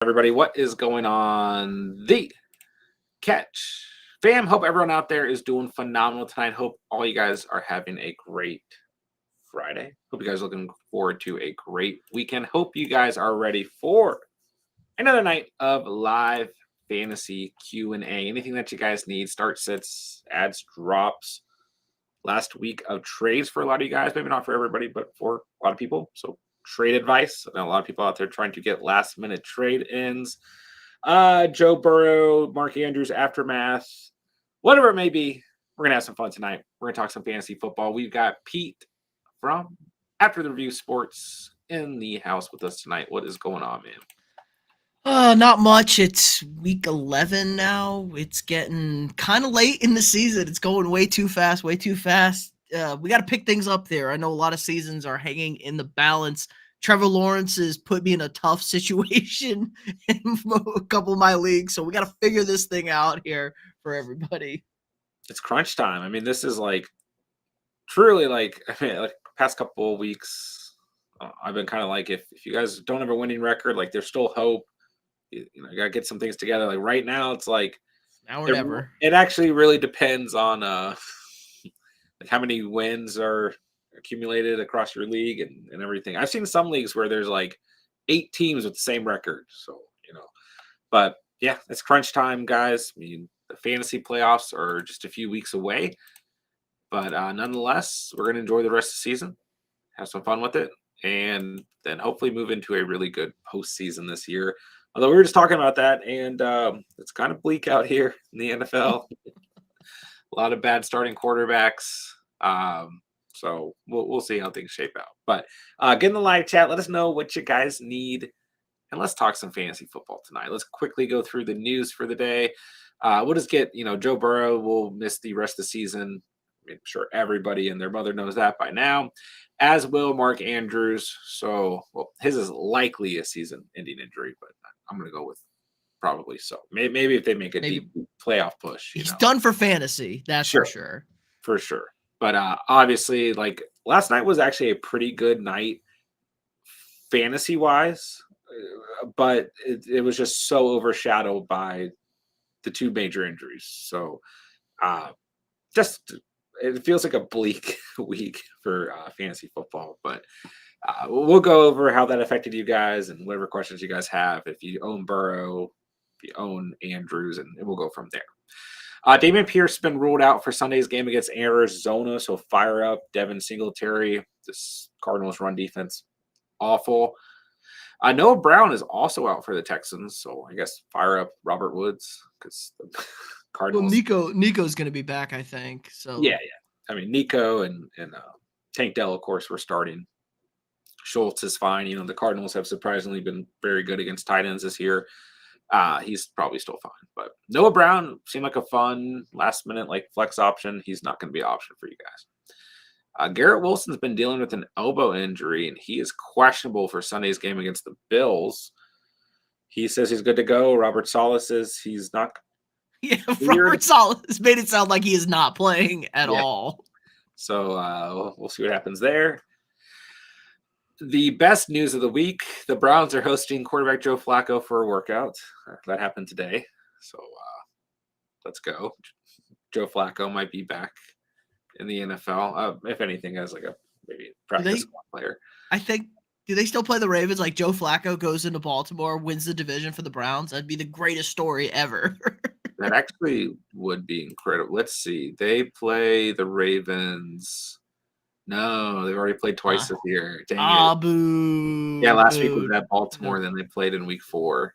Everybody, what is going on? The Catch fam. Hope everyone out there is doing phenomenal tonight. Hope all you guys are having a great Friday. Hope you guys are looking forward to a great weekend. Hope you guys are ready for another night of live fantasy Q&A. Anything that you guys need, start sits, ads, drops, last week of trades for a lot of you guys, maybe not for everybody, but for a lot of people. So trade advice. I know a lot of people out there trying to get last minute trade ins. Joe Burrow, Mark Andrews, aftermath, whatever it may be. We're gonna have some fun tonight. We're gonna talk some fantasy football. We've got Pete from After the Review Sports in the house with us tonight. What is going on, man? Not much. It's week 11 now. It's getting kind of late in the season. It's going way too fast, way too fast. We got to pick things up there. I know a lot of seasons are hanging in the balance. Trevor Lawrence has put me in a tough situation in a couple of my leagues, so we got to figure this thing out here for everybody. It's crunch time. I mean, this is like truly like past couple of weeks. I've been kind of like, if you guys don't have a winning record, like there's still hope. You know, you gotta get some things together. Like right now, it's like Now or never. It actually really depends on like how many wins are accumulated across your league and everything. I've seen some leagues where there's like 8 teams with the same record. So, but yeah, it's crunch time, guys. I mean, the fantasy playoffs are just a few weeks away. But nonetheless, we're gonna enjoy the rest of the season, have some fun with it, and then hopefully move into a really good postseason this year. Although we were just talking about that, and it's kind of bleak out here in the NFL. A lot of bad starting quarterbacks. So we'll see how things shape out. But get in the live chat. Let us know what you guys need, and let's talk some fantasy football tonight. Let's quickly go through the news for the day. We'll just get, Joe Burrow will miss the rest of the season. I'm sure everybody and their mother knows that by now, as will Mark Andrews. So, his is likely a season-ending injury, but I'm going to go with probably so. Maybe if they make a deep playoff push. He's done for fantasy, that's for sure. For sure. But obviously, like last night was actually a pretty good night fantasy-wise, but it was just so overshadowed by the 2 major injuries. So, just it feels like a bleak week for fantasy football, but we'll go over how that affected you guys and whatever questions you guys have. If you own Burrow, if you own Andrews, and we'll go from there. Damian Pierce has been ruled out for Sunday's game against Arizona, so fire up Devin Singletary. This Cardinals run defense, awful. Noah Brown is also out for the Texans, so I guess fire up Robert Woods because the Cardinals. Well, Nico's going to be back, I think. So yeah. I mean, Nico and Tank Dell, of course, were starting. Schultz is fine. The Cardinals have surprisingly been very good against tight ends this year. He's probably still fine. But Noah Brown seemed like a fun last-minute like flex option. He's not going to be an option for you guys. Garrett Wilson's been dealing with an elbow injury, and he is questionable for Sunday's game against the Bills. He says he's good to go. Robert Saleh says he's not. Yeah, Robert Saleh has made it sound like he is not playing at all. So we'll see what happens there. The best news of the week, the Browns are hosting quarterback Joe Flacco for a workout. That happened today. So let's go. Joe Flacco might be back in the NFL, if anything, as like a maybe practice player. I think. Do they still play the Ravens? Like Joe Flacco goes into Baltimore, wins the division for the Browns. That'd be the greatest story ever. That actually would be incredible. Let's see. They play the Ravens. No, they've already played twice this year. Dang it. Boo. Yeah, last week was at Baltimore. Then they played in week 4.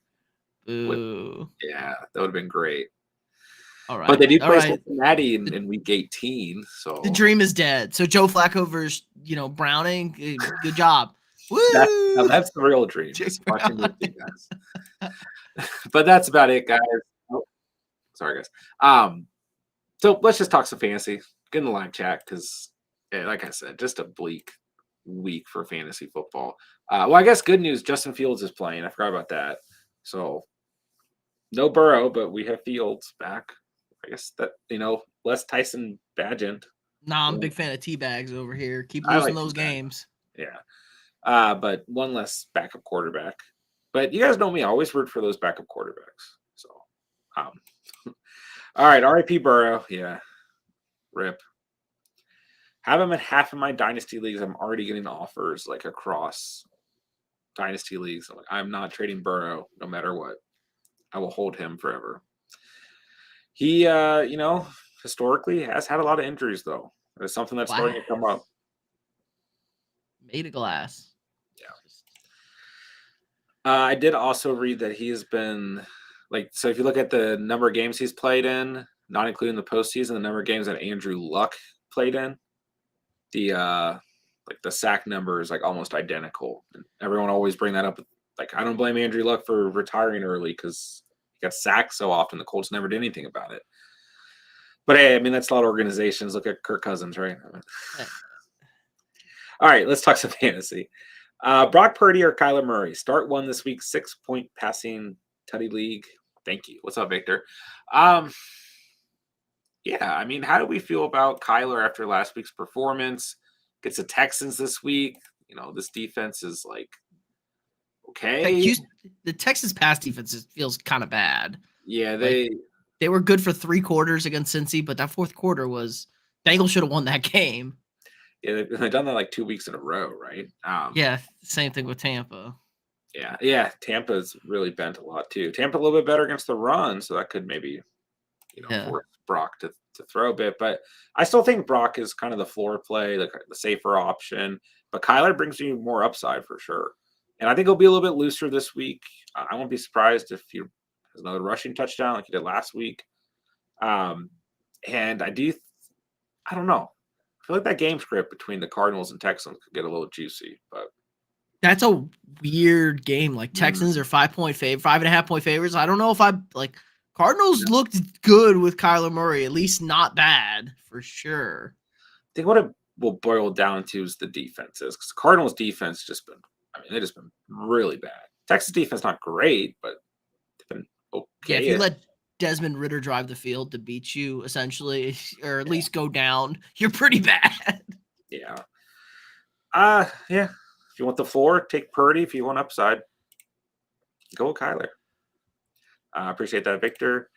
Boo. Yeah, that would have been great. All right. But they do play Cincinnati in week 18. So the dream is dead. So Joe Flacco versus Browning. Good job. Woo! That's the real dream. Just watching with you guys. But that's about it, guys. Oh, sorry, guys. So let's just talk some fantasy. Get in the live chat because, like I said, just a bleak week for fantasy football. Well, I guess good news. Justin Fields is playing. I forgot about that. So no Burrow, but we have Fields back. I guess that less Tyson Bagent. Nah, I'm a big fan of T-Bags over here. Keep losing those games. Yeah. But one less backup quarterback. But you guys know me; I always root for those backup quarterbacks. So, um, all right, R.I.P. Burrow. Yeah, rip. Have him in half of my dynasty leagues. I'm already getting offers like across dynasty leagues. I'm not trading Burrow no matter what. I will hold him forever. He, historically has had a lot of injuries though. It's something that's starting to come up. Made of glass. Yeah. I did also read that he has been so if you look at the number of games he's played in, not including the postseason, the number of games that Andrew Luck played in, the sack number is like almost identical. And everyone always bring that up. Like, I don't blame Andrew Luck for retiring early because he got sacked so often. The Colts never did anything about it. But hey, I mean, that's a lot of organizations. Look at Kirk Cousins, right? All right, let's talk some fantasy. Brock Purdy or Kyler Murray? Start one this week, 6-point passing tutty league. Thank you. What's up, Victor? Yeah, I mean, how do we feel about Kyler after last week's performance? Gets the Texans this week. This defense is okay. The Texas pass defense feels kind of bad. Yeah, they were good for 3 quarters against Cincy, but that fourth quarter was Bengals should have won that game. Yeah, they've done that 2 weeks in a row, right? Yeah, same thing with Tampa. Yeah. Tampa's really bent a lot too. Tampa a little bit better against the run, so that could maybe force Brock to throw a bit. But I still think Brock is kind of the floor play, the safer option. But Kyler brings you more upside for sure. And I think he'll be a little bit looser this week. I won't be surprised if he has another rushing touchdown like he did last week. And I don't know. I feel like that game script between the Cardinals and Texans could get a little juicy, but that's a weird game. Texans are 5.5 point favorites. I don't know if Cardinals looked good with Kyler Murray, at least not bad for sure. I think what it will boil down to is the defenses, because Cardinals defense they've just been really bad. Texas defense not great, but they've been okay. Yeah, if you let Desmond Ridder drive the field to beat you, essentially, or at least go down, you're pretty bad. Yeah. Yeah. If you want the floor, take Purdy. If you want upside, go with Kyler. Appreciate that, Victor.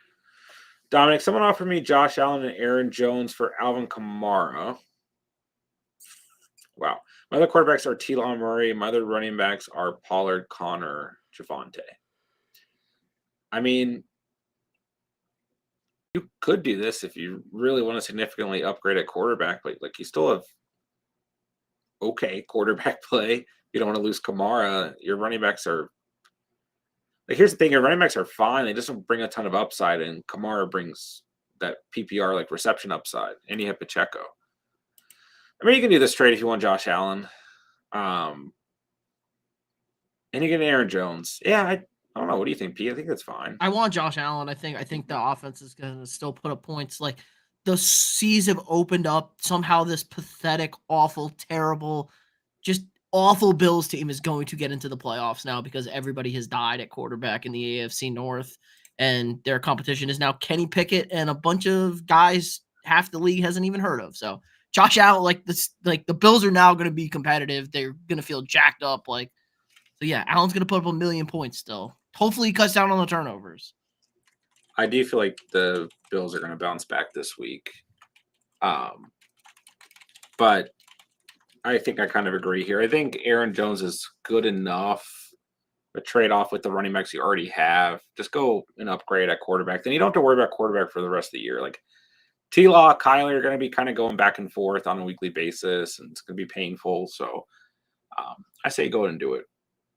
Dominic, someone offered me Josh Allen and Aaron Jones for Alvin Kamara. Wow. My other quarterbacks are T-Law Murray. My other running backs are Pollard, Connor, Javonte. I mean, you could do this if you really want to significantly upgrade at quarterback. You still have okay quarterback play. You don't want to lose Kamara. Your running backs are here's the thing: your running backs are fine. They just don't bring a ton of upside, and Kamara brings that PPR reception upside. And you have Pacheco. I mean, you can do this trade if you want Josh Allen. And you get Aaron Jones. Yeah, I don't know. What do you think, P? I think that's fine. I want Josh Allen. I think the offense is going to still put up points. The seas have opened up. Somehow this pathetic, awful, terrible, just awful Bills team is going to get into the playoffs now because everybody has died at quarterback in the AFC North. And their competition is now Kenny Pickett and a bunch of guys half the league hasn't even heard of. So Josh Allen, the Bills are now going to be competitive. They're going to feel jacked up. So yeah, Allen's going to put up 1 million points still. Hopefully he cuts down on the turnovers. I do feel like the Bills are going to bounce back this week. But I think I kind of agree here. I think Aaron Jones is good enough. A trade-off with the running backs you already have. Just go and upgrade at quarterback. Then you don't have to worry about quarterback for the rest of the year. T-Law, Kyler are going to be kind of going back and forth on a weekly basis, and it's going to be painful. So I say go ahead and do it.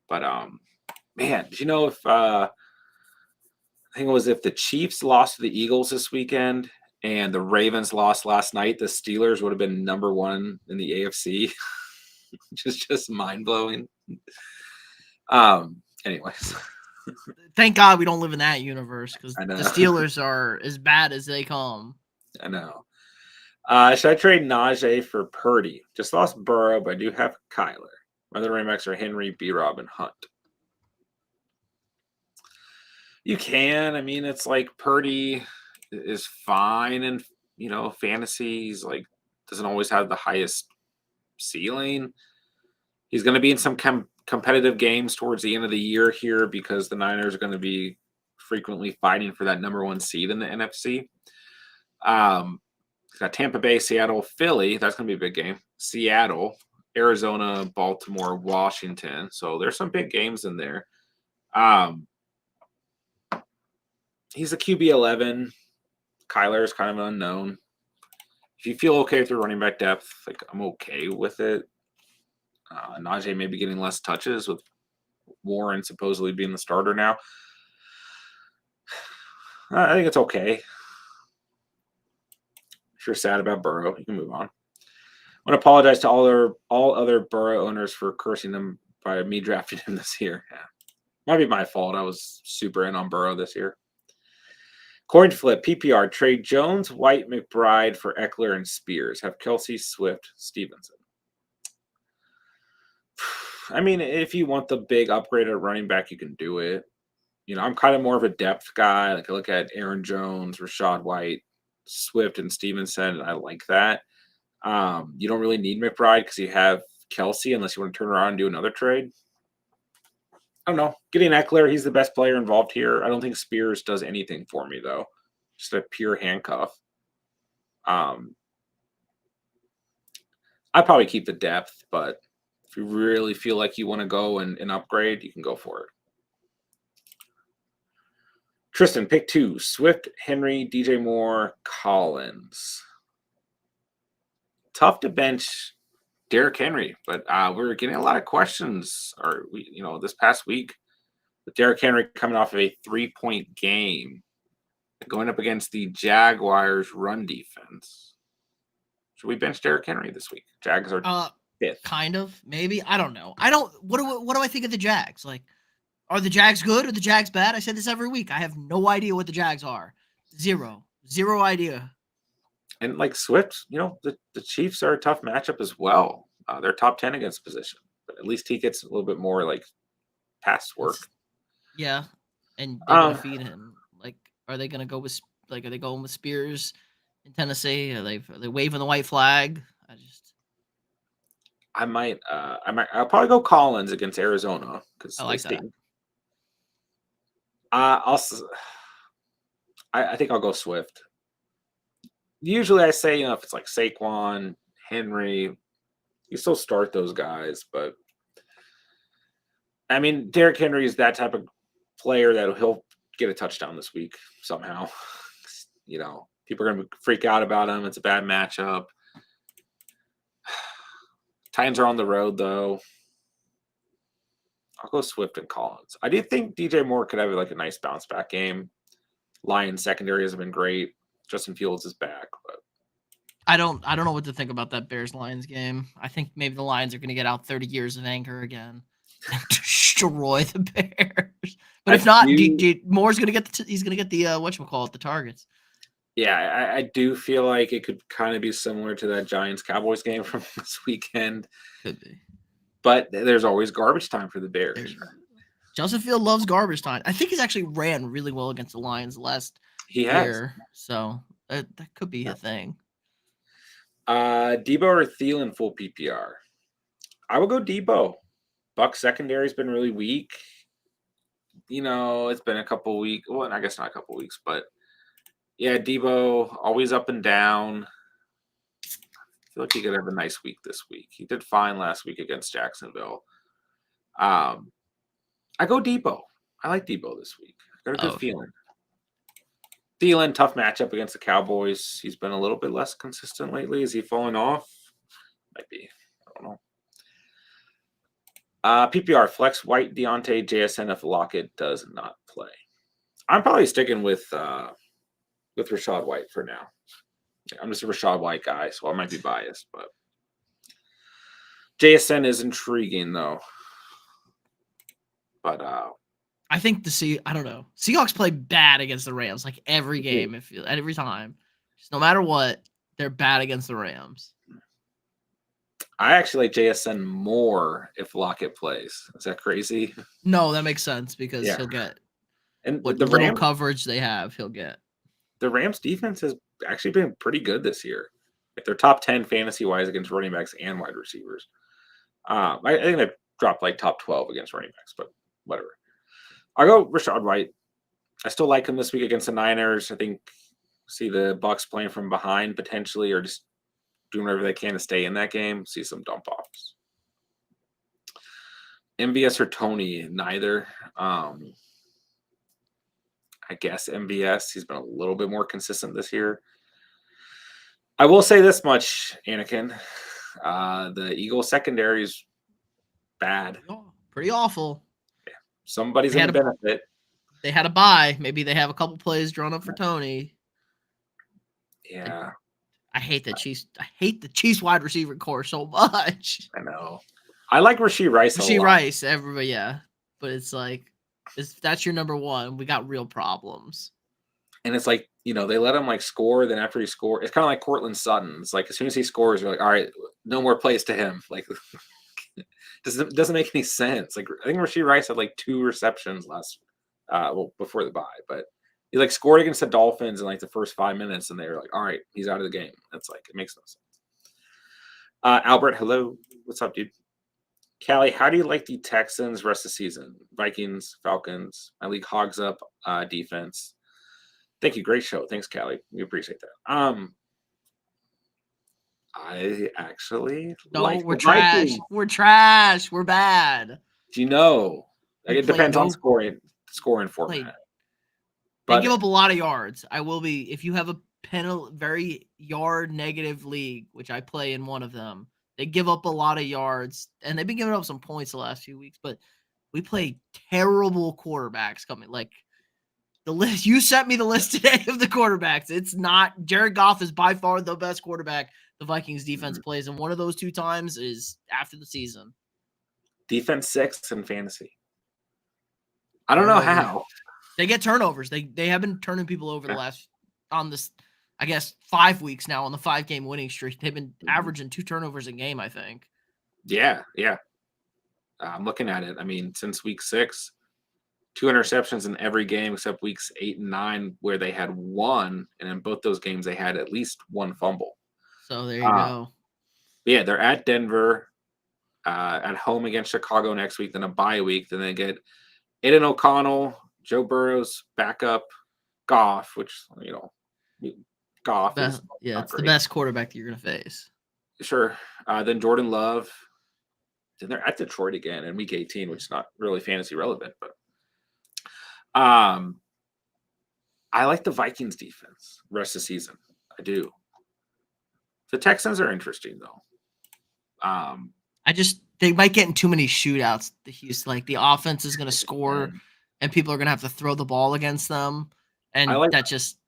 But man, did you know if I think it was if the Chiefs lost to the Eagles this weekend and the Ravens lost last night, the Steelers would have been number 1 in the AFC. just mind blowing. Anyways. Thank God we don't live in that universe because the Steelers are as bad as they come. I know. Should I trade Najee for Purdy? Just lost Burrow, but I do have Kyler. My other running backs are Henry, B-Rob, and Hunt. You can. I mean, it's Purdy is fine and fantasy. He's doesn't always have the highest ceiling. He's going to be in some competitive games towards the end of the year here because the Niners are going to be frequently fighting for that number 1 seed in the NFC. Got Tampa Bay, Seattle, Philly. That's going to be a big game. Seattle, Arizona, Baltimore, Washington. So there's some big games in there. He's a QB 11. Kyler is kind of an unknown. If you feel okay with your running back depth, like I'm okay with it. Najee may be getting less touches with Warren supposedly being the starter now. I think it's okay. If you're sad about Burrow, you can move on. I want to apologize to all other Burrow owners for cursing them by me drafting him this year. Yeah. Might be my fault. I was super in on Burrow this year. Coin flip, PPR, trade Jones, White, McBride for Eckler and Spears. Have Kelsey, Swift, Stevenson. I mean, if you want the big upgrade at running back, you can do it. You know, I'm kind of more of a depth guy. Like I look at Aaron Jones, Rashad White, Swift, and Stevenson. I like that. You don't really need McBride because you have Kelsey unless you want to turn around and do another trade. I don't know. Getting Eckler, he's the best player involved here. I don't think Spears does anything for me, though. Just a pure handcuff. I'd probably keep the depth, but if you really feel like you want to go and upgrade, you can go for it. Tristan, pick 2. Swift, Henry, DJ Moore, Collins. Tough to bench Derrick Henry, but we're getting a lot of questions, this past week with Derrick Henry coming off of a 3-point game, going up against the Jaguars' run defense. Should we bench Derrick Henry this week? Jags are 5th. Kind of, maybe. I don't know. What do I think of the Jags? Like, are the Jags good or the Jags bad? I say this every week. I have no idea what the Jags are. Zero idea. And like Swift, the Chiefs are a tough matchup as well. They're top 10 against position, but at least he gets a little bit more like pass work. Yeah, and they're gonna feed him. Like, are they gonna go with are they going with Spears in Tennessee? Are they waving the white flag? I'll probably go Collins against Arizona because I like that. I think I'll go Swift. Usually I say, if it's like Saquon, Henry, you still start those guys, but I mean, Derrick Henry is that type of player that he'll get a touchdown this week somehow. People are going to freak out about him. It's a bad matchup. Titans are on the road, though. I'll go Swift and Collins. I do think DJ Moore could have like a nice bounce back game. Lions secondary has been great. Justin Fields is back, but I don't know what to think about that Bears-Lions game. I think maybe the Lions are going to get out 30 years of anger again and destroy the Bears. But if not, Moore's going to get he's going to get the the targets. Yeah, I do feel like it could kind of be similar to that Giants-Cowboys game from this weekend. Could be. But there's always garbage time for the Bears. Justin Fields loves garbage time. I think he's actually ran really well against the Lions last year. So that could be a thing. Debo or Thielen full PPR? I will go Debo. Buck secondary's been really weak. It's been a couple weeks. Well, I guess not a couple weeks, but yeah, Debo always up and down. I feel like he could have a nice week this week. He did fine last week against Jacksonville. I go Debo. I like Debo this week. I got a good feeling. Thielen, tough matchup against the Cowboys. He's been a little bit less consistent lately. Is he falling off? Might be. I don't know. PPR, flex White, Deontay, JSN if Lockett does not play. I'm probably sticking with Rashad White for now. I'm just a Rashad White guy, so I might be biased, but JSN is intriguing though. But I think I don't know. Seahawks play bad against the Rams like every game, every time. Just no matter what, they're bad against the Rams. I actually like JSN more if Lockett plays. Is that crazy? No, that makes sense because he'll get and what the little coverage they have, he'll get. The Rams defense has actually been pretty good this year. Like they're top 10 fantasy wise against running backs and wide receivers. I think they've dropped like top 12 against running backs, but whatever. I'll go Rashad White. I still like him this week against the Niners. I think see the Bucks playing from behind potentially, or just doing whatever they can to stay in that game. See some dump offs. MVS or Tony, neither. I guess MVS. He's been a little bit more consistent this year. I will say this much, Anakin. The Eagles secondary is bad. Pretty awful. Yeah. Somebody's going to benefit. They had a bye. Maybe they have a couple plays drawn up for Tony. Yeah. I hate the Chiefs. I hate the Chiefs wide receiver core so much. I know. I like Rashee Rice a lot. Rashee Rice, everybody, yeah. But it's like, if that's your number one, we got real problems. And it's like, you know, they let him like score. Then after he scores, it's kind of like Cortland Sutton. It's like as soon as he scores, you're like, all right, no more plays to him. Like, doesn't make any sense. Like, I think Rashee Rice had like 2 receptions before the bye, but he like scored against the Dolphins in like the first 5 minutes, and they were like, all right, he's out of the game. That's like, it makes no sense. Albert, hello. What's up, dude? Callie, how do you like the Texans rest of the season? Vikings, Falcons. My league hogs up defense. Thank you. Great show. Thanks, Callie. We appreciate that. I actually we're trash. Vikings. We're trash. We're bad. Do you know? Like, it depends on scoring format. They give up a lot of yards. I will be if you have a very yard negative league, which I play in one of them. They give up a lot of yards, and they've been giving up some points the last few weeks. But we play terrible quarterbacks coming. Like the list, you sent me the list today of the quarterbacks. It's not Jared Goff is by far the best quarterback the Vikings defense plays, and one of those 2 times is after the season. Defense 6 in fantasy. I don't know how they get turnovers. They have been turning people over the last on this. I guess 5 weeks now on the 5-game winning streak. They've been averaging 2 turnovers a game, I think. Yeah. I'm looking at it. I mean, since week 6, 2 interceptions in every game except weeks 8 and 9, where they had 1, and in both those games they had at least 1 fumble. So there you go. Yeah, they're at Denver, at home against Chicago next week, then a bye week. Then they get Aiden O'Connell, Joe Burrow's backup, Goff, which, you know, Goff is it's the best quarterback that you're going to face. Sure. Then Jordan Love. Then they're at Detroit again in week 18, which is not really fantasy relevant, but I like the Vikings defense rest of the season. I do. The Texans are interesting though. They might get in too many shootouts. The offense is going to score, and people are going to have to throw the ball against them, and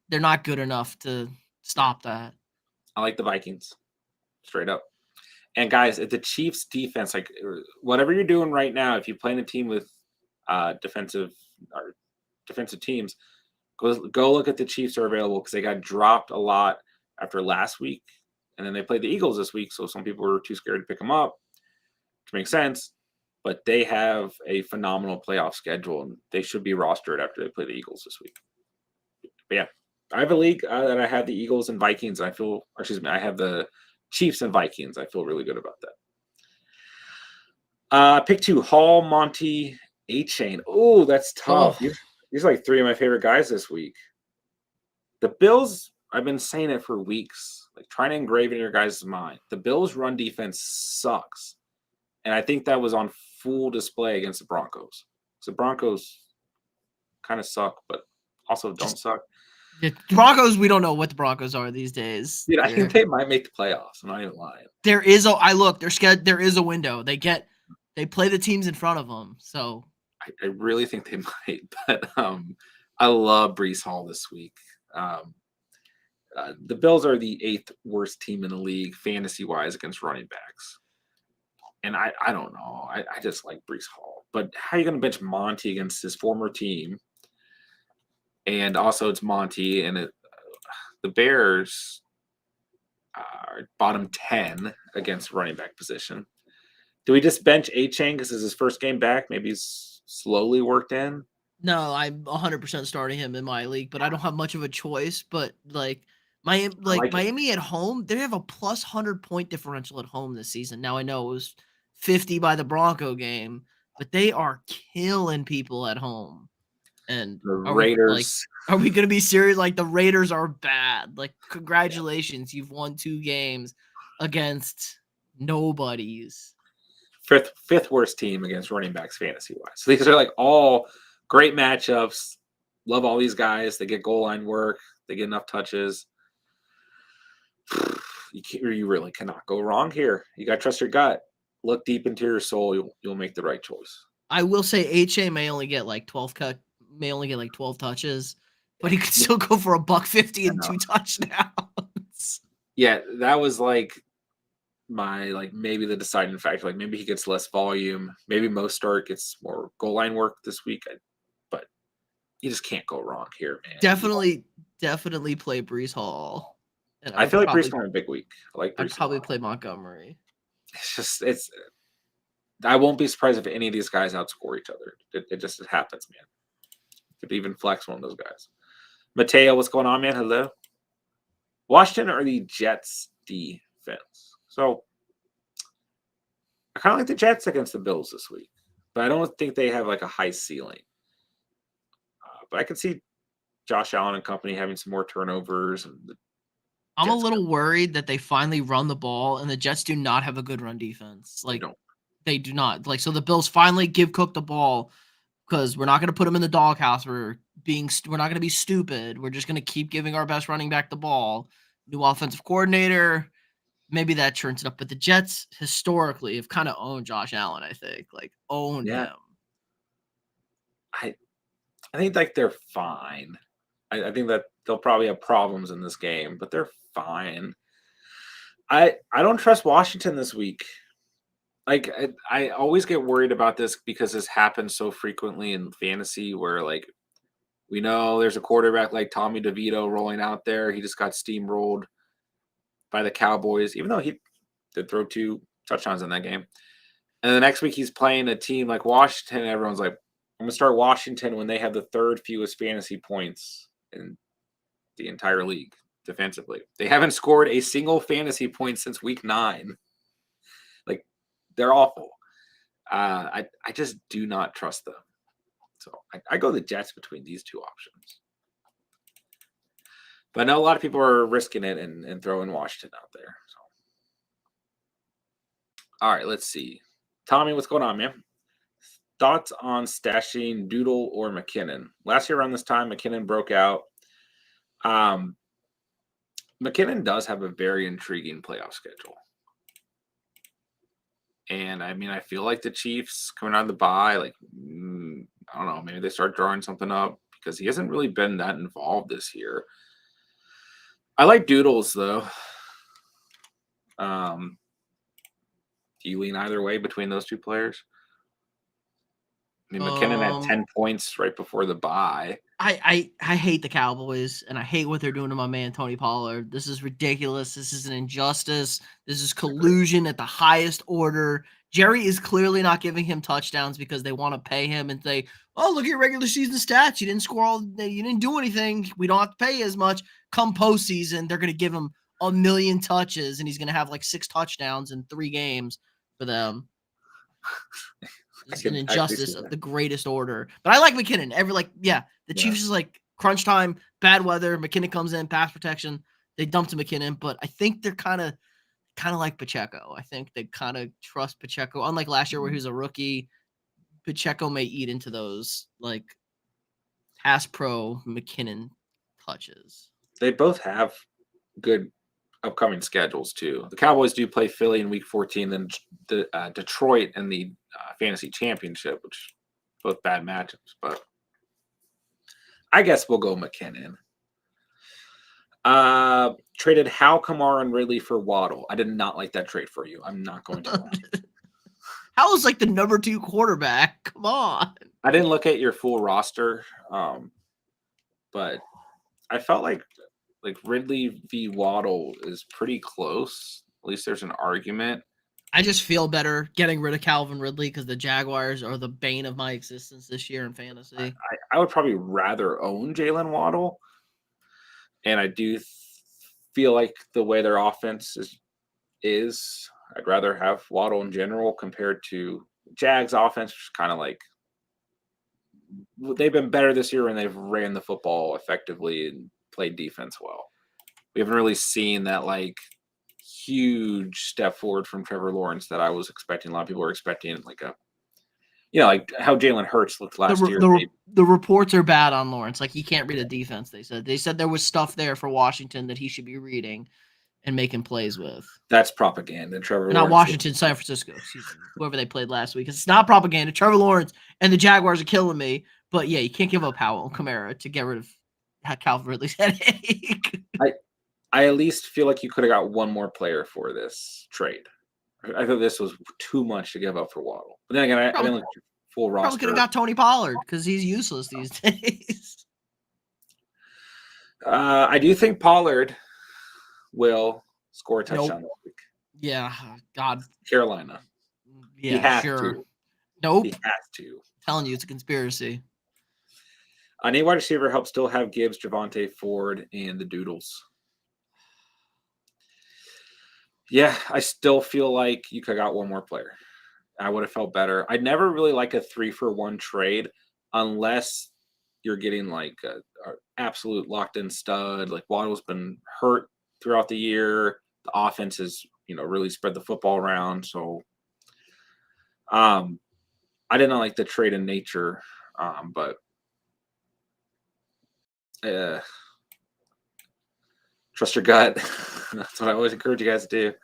they're not good enough to stop that. I like the Vikings, straight up. And guys, if the Chiefs defense, like whatever you're doing right now, if you play in a team with defensive teams, go look at the Chiefs are available, because they got dropped a lot after last week, and then they played the Eagles this week. So some people were too scared to pick them up, which makes sense. But they have a phenomenal playoff schedule, and they should be rostered after they play the Eagles this week. But yeah, I have a league that I have the Eagles and Vikings. And I have the Chiefs and Vikings. I feel really good about that. Pick 2, Hall, Monty, A-Chain. Oh, that's tough. These are like 3 of my favorite guys this week. The Bills, I've been saying it for weeks, like trying to engrave in your guys' mind. The Bills' run defense sucks. And I think that was on full display against the Broncos. So the Broncos kind of suck, but also don't suck. The Broncos, we don't know what the Broncos are these days. Dude, I think they might make the playoffs. I'm not even lying. There is there is a window. They play the teams in front of them. So I really think they might. But I love Breece Hall this week. The Bills are the 8th worst team in the league fantasy-wise against running backs. And I don't know. I just like Breece Hall. But how are you going to bench Monty against his former team? And also it's Monty, and the Bears are bottom 10 against running back position. Do we just bench A-Chain because it's his first game back? Maybe he's slowly worked in? No, I'm 100% starting him in my league, but I don't have much of a choice. But Miami at home, they have a plus 100 point differential at home this season. Now I know it was 50 by the Bronco game, but they are killing people at home. And The are we Raiders, going to be serious? Like, the Raiders are bad. Like, congratulations, you've won 2 games against nobodies. fifth worst team against running backs fantasy wise. So these are like all great matchups. Love all these guys. They get goal line work. They get enough touches. You really cannot go wrong here. You got to trust your gut. Look deep into your soul. You'll make the right choice. I will say HA may only get like 12 touches, but he could still go for $150 and 2 touchdowns. Yeah, that was like maybe the deciding factor. Like maybe he gets less volume. Maybe Mostert gets more goal line work this week. But you just can't go wrong here, man. Definitely play Brees Hall. And I feel like Brees going a big week. I'd probably play Montgomery. It's I won't be surprised if any of these guys outscore each other. It happens, man. Could even flex one of those guys. Mateo, what's going on, man? Hello. Washington or the Jets defense? So I kind of like the Jets against the Bills this week, but I don't think they have like a high ceiling. But I can see Josh Allen and company having some more turnovers. And I'm a little worried that they finally run the ball, and the Jets do not have a good run defense. Like, they do not. Like, so the Bills finally give Cook the ball because we're not going to put him in the doghouse. We're not going to be stupid. We're just going to keep giving our best running back the ball. New offensive coordinator. Maybe that turns it up. But the Jets historically have kind of owned Josh Allen, I think. Like, owned him. I think like they're fine. I think that they'll probably have problems in this game, but they're fine. I don't trust Washington this week. Like I always get worried about this because this happens so frequently in fantasy where like we know there's a quarterback like Tommy DeVito rolling out there. He just got steamrolled by the Cowboys, even though he did throw 2 touchdowns in that game. And the next week he's playing a team like Washington. Everyone's like, I'm going to start Washington when they have the 3rd fewest fantasy points in the entire league defensively. They haven't scored a single fantasy point since week 9. Like, they're awful. I just do not trust them. So I go the Jets between these 2 options. But I know a lot of people are risking it and throwing Washington out there. So, all right, let's see. Tommy, what's going on, man? Thoughts on stashing Doodle or McKinnon? Last year around this time, McKinnon broke out. McKinnon does have a very intriguing playoff schedule. And I mean, I feel like the Chiefs coming out of the bye, like, I don't know, maybe they start drawing something up because he hasn't really been that involved this year. I like Doodles, though. Do you lean either way between those 2 players? I mean, McKinnon had 10 points right before the bye. I hate the Cowboys, and I hate what they're doing to my man Tony Pollard. This is ridiculous. This is an injustice. This is collusion at the highest order. Jerry is clearly not giving him touchdowns because they want to pay him and say, "Oh, look at your regular season stats. You didn't score you didn't do anything. We don't have to pay you as much." Come postseason, they're going to give him 1 million touches, and he's going to have like 6 touchdowns in 3 games for them. It's an injustice of the greatest order. But I like McKinnon. The Chiefs is like crunch time, bad weather. McKinnon comes in, pass protection. They dump to McKinnon, but I think they're kind of like Pacheco. I think they kind of trust Pacheco. Unlike last year where he was a rookie, Pacheco may eat into those like pass pro McKinnon touches. They both have good upcoming schedules too. The Cowboys do play Philly in week 14, then Detroit in the fantasy championship, which both bad matchups, but I guess we'll go McKinnon. Traded Howe, Kamara, and Ridley for Waddle. I did not like that trade for you. I'm not going to lie. Howell's like the number 2 quarterback. Come on. I didn't look at your full roster, but I felt like Ridley v. Waddle is pretty close. At least there's an argument. I just feel better getting rid of Calvin Ridley because the Jaguars are the bane of my existence this year in fantasy. I would probably rather own Jalen Waddle. And I do feel like the way their offense is I'd rather have Waddle in general compared to Jags offense, which is kind of like they've been better this year when they've ran the football effectively and played defense well. We haven't really seen that like huge step forward from Trevor Lawrence that I was expecting. A lot of people were expecting like a, like how Jalen Hurts looked last year. The reports are bad on Lawrence. Like he can't read a defense. They said there was stuff there for Washington that he should be reading and making plays with. That's propaganda. Trevor Not Lawrence. Washington, San Francisco. Excuse me. Whoever they played last week. It's not propaganda. Trevor Lawrence and the Jaguars are killing me. But yeah, you can't give up Howell and Kamara to get rid of Calvin Ridley's headache. I at least feel like you could have got one more player for this trade. I thought this was too much to give up for Waddle. But then again, I didn't look at full roster. Probably could have got Tony Pollard because he's useless these days. I do think Pollard will score a touchdown this week. Yeah, God. Carolina. Yeah, he has sure. to. Nope. He has to. I'm telling you, it's a conspiracy. I need wide receiver help. Still have Gibbs, Javonte Ford, and the Doodles. Yeah, I still feel like you could have got one more player. I would have felt better. I'd never really like a 3-for-1 trade unless you're getting like a absolute locked-in stud. Like Waddle's been hurt throughout the year. The offense has, really spread the football around. So, I didn't like the trade in nature, but trust your gut. That's what I always encourage you guys to do.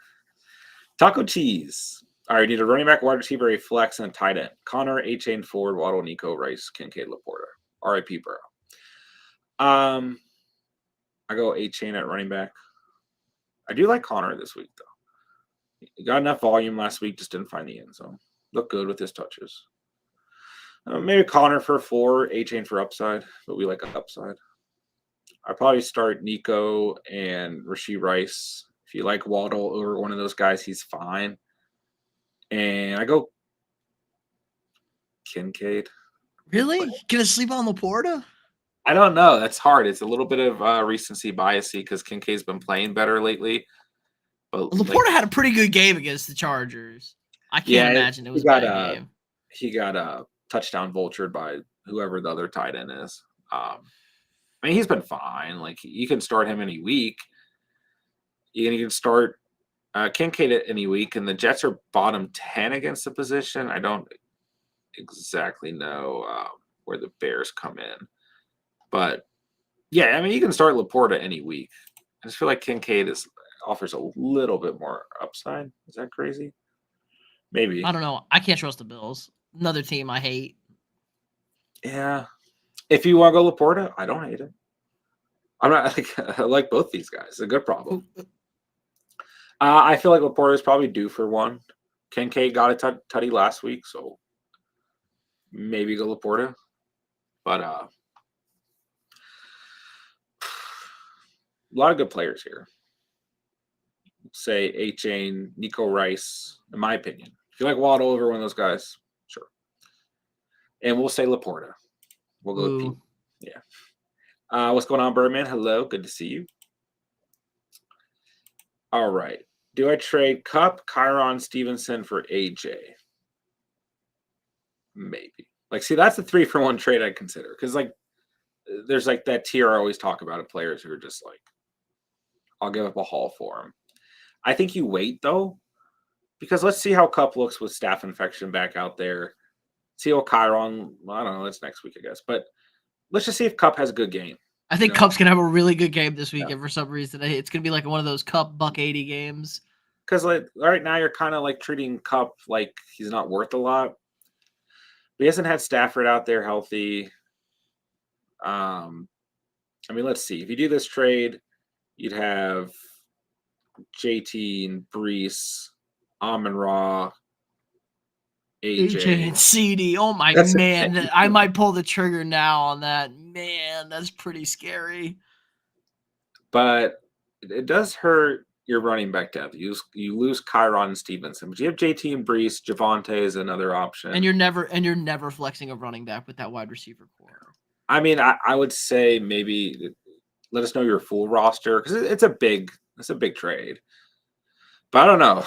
Taco Cheese. All right, need a running back, wide receiver, a flex, and a tight end. Connor, A-Chain, Ford, Waddle, Nico, Rice, Kincaid, Laporta. R.I.P. Burrow. I go A-Chain at running back. I do like Connor this week, though. He got enough volume last week, just didn't find the end zone. Looked good with his touches. Maybe Connor for 4, A-Chain for upside, but we like upside. I'd probably start Nico and Rashee Rice. If you like Waddle over one of those guys, he's fine. And I go Kincaid. Really? Gonna sleep on Laporta? I don't know. That's hard. It's a little bit of recency biasy because Kincaid's been playing better lately. But Laporta had a pretty good game against the Chargers. I can't imagine it was a bad game. He got a touchdown vultured by whoever the other tight end is. He's been fine. Like you can start him any week. You can start Kincaid at any week, and the Jets are bottom 10 against the position. I don't exactly know where the Bears come in. But, yeah, you can start Laporta any week. I just feel like Kincaid offers a little bit more upside. Is that crazy? Maybe. I don't know. I can't trust the Bills. Another team I hate. Yeah. If you want to go Laporta, I don't hate it. I'm not I like both these guys. It's a good problem. I feel like Laporta is probably due for one. Kincaid got a tutty last week, so maybe go Laporta. But a lot of good players here. Say A-Chain, Nico Rice, in my opinion. If you like Waddle over one of those guys, sure. And we'll say Laporta. We'll go with Pete. Yeah. What's going on, Birdman? Hello. Good to see you. All right. Do I trade Kupp, Kyron, Stevenson for AJ? Maybe. See, that's the 3-for-1 trade I'd consider. Because, there's, that tier I always talk about of players who are just, I'll give up a haul for him. I think you wait, though. Because let's see how Kupp looks with staph infection back out there. See how Kyron, I don't know, that's next week, I guess. But let's just see if Kupp has a good game. I think Kupp's going to have a really good game this weekend for some reason. It's going to be one of those Kupp $180 games. Because right now you're kind of treating Kupp like he's not worth a lot. But he hasn't had Stafford out there healthy. Let's see. If you do this trade, you'd have JT and Brees, Amon-Ra, AJ and CD. Oh my man, I might pull the trigger now on that. Man, that's pretty scary. But it does hurt your running back depth. You lose Kyron and Stevenson, but you have JT and Brees. Javonte is another option. And you're never flexing a running back with that wide receiver core. I would say maybe let us know your full roster because it's a big trade. But I don't know.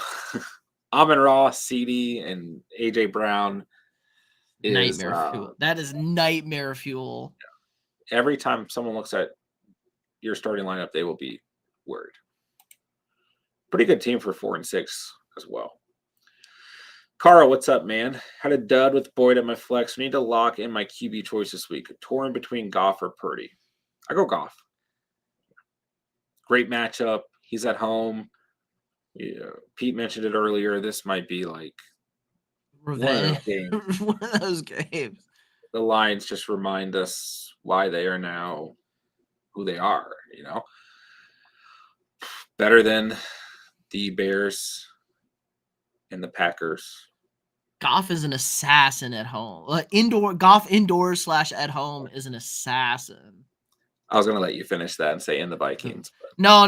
Amon-Ra, CD, and AJ Brown is Nightmare fuel. That is nightmare fuel. every time someone looks at your starting lineup, they will be worried. Pretty good team for 4-6 as well. Carl, what's up, man? Had a dud with Boyd at my flex. We need to lock in my QB choice this week. Torn between Goff or Purdy. I go Goff. Great matchup. He's at home. Yeah, Pete mentioned it earlier. This might be like one of Revenge. those games. One of those games. The Lions just remind us why they are now who they are, you know? Better than the Bears and the Packers. Goff is an assassin at home. Goff indoors / at home is an assassin. I was going to let you finish that and say in the Vikings. But. No.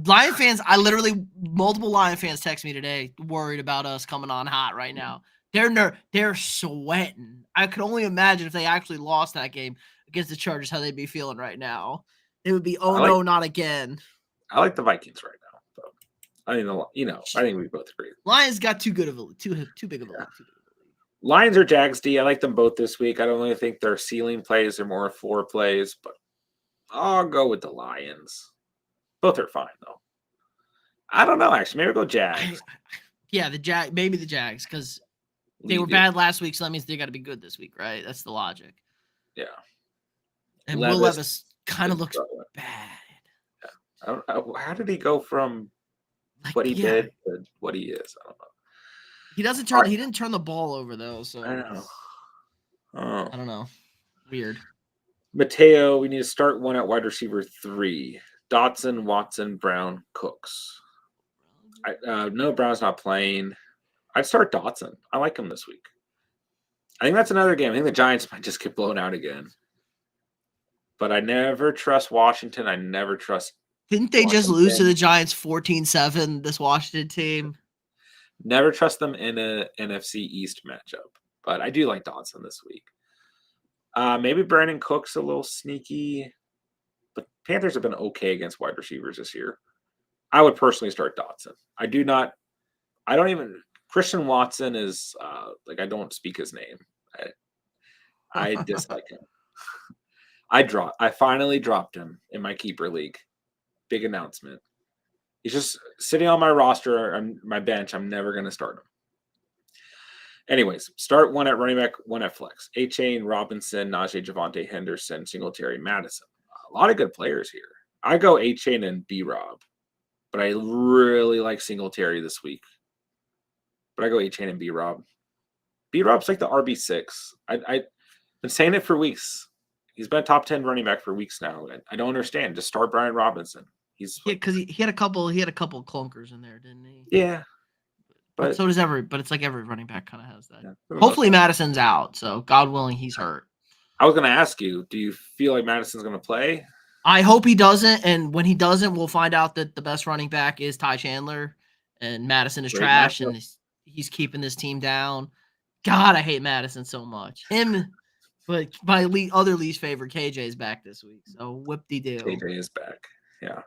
Lion fans, multiple Lion fans text me today worried about us coming on hot right now. They're sweating. I could only imagine if they actually lost that game against the Chargers, how they'd be feeling right now. It would be, no, not again. I like the Vikings right now. So I think we both agree. Lions got too big of a lead. Lions or Jags D. I like them both this week. I don't really think they're ceiling plays. They're more floor plays, but I'll go with the Lions. Both are fine though. I don't know. Actually, maybe I'll go Jags. Maybe the Jags because they were bad last week, so that means they got to be good this week, right? That's the logic. Yeah. And Will Levis kind of looks bad. Yeah. I don't know. How did he go from what he did to what he is? I don't know. He didn't turn the ball over though, so I know. I don't know. Weird. Mateo, we need to start one at wide receiver 3. Dotson, Watson, Brown, Cooks. No, Brown's not playing. I'd start Dotson. I like him this week. I think that's another game. I think the Giants might just get blown out again. But I never trust Washington. I never trust. Didn't they just lose to the Giants 14-7, this Washington team? Never trust them in a NFC East matchup. But I do like Dotson this week. Maybe Brandon Cook's a little sneaky. But Panthers have been okay against wide receivers this year. I would personally start Dotson. Christian Watson is I don't speak his name. I dislike him. I finally dropped him in my keeper league. Big announcement. He's just sitting on my roster on my bench. I'm never going to start him. Anyways, start one at running back, one at flex. A-Chain, Robinson, Najee, Javonte, Henderson, Singletary, Madison. A lot of good players here. I go A-Chain and B-Rob, but I really like Singletary this week. But I go A-Chain and B-Rob. B-Rob's like the RB6. I've been saying it for weeks. He's been a top 10 running back for weeks now. I don't understand. Just start Brian Robinson. Because he had a couple clunkers in there, didn't he? Yeah. But so does but it's like every running back kind of has that. Yeah, hopefully Madison's out, so God willing he's hurt. I was going to ask you, do you feel like Madison's going to play? I hope he doesn't, and when he doesn't, we'll find out that the best running back is Ty Chandler, and Madison is trash, and he's keeping this team down. God, I hate Madison so much. But my other least favorite, KJ, is back this week, so whoop-de-doo. KJ is back, yeah.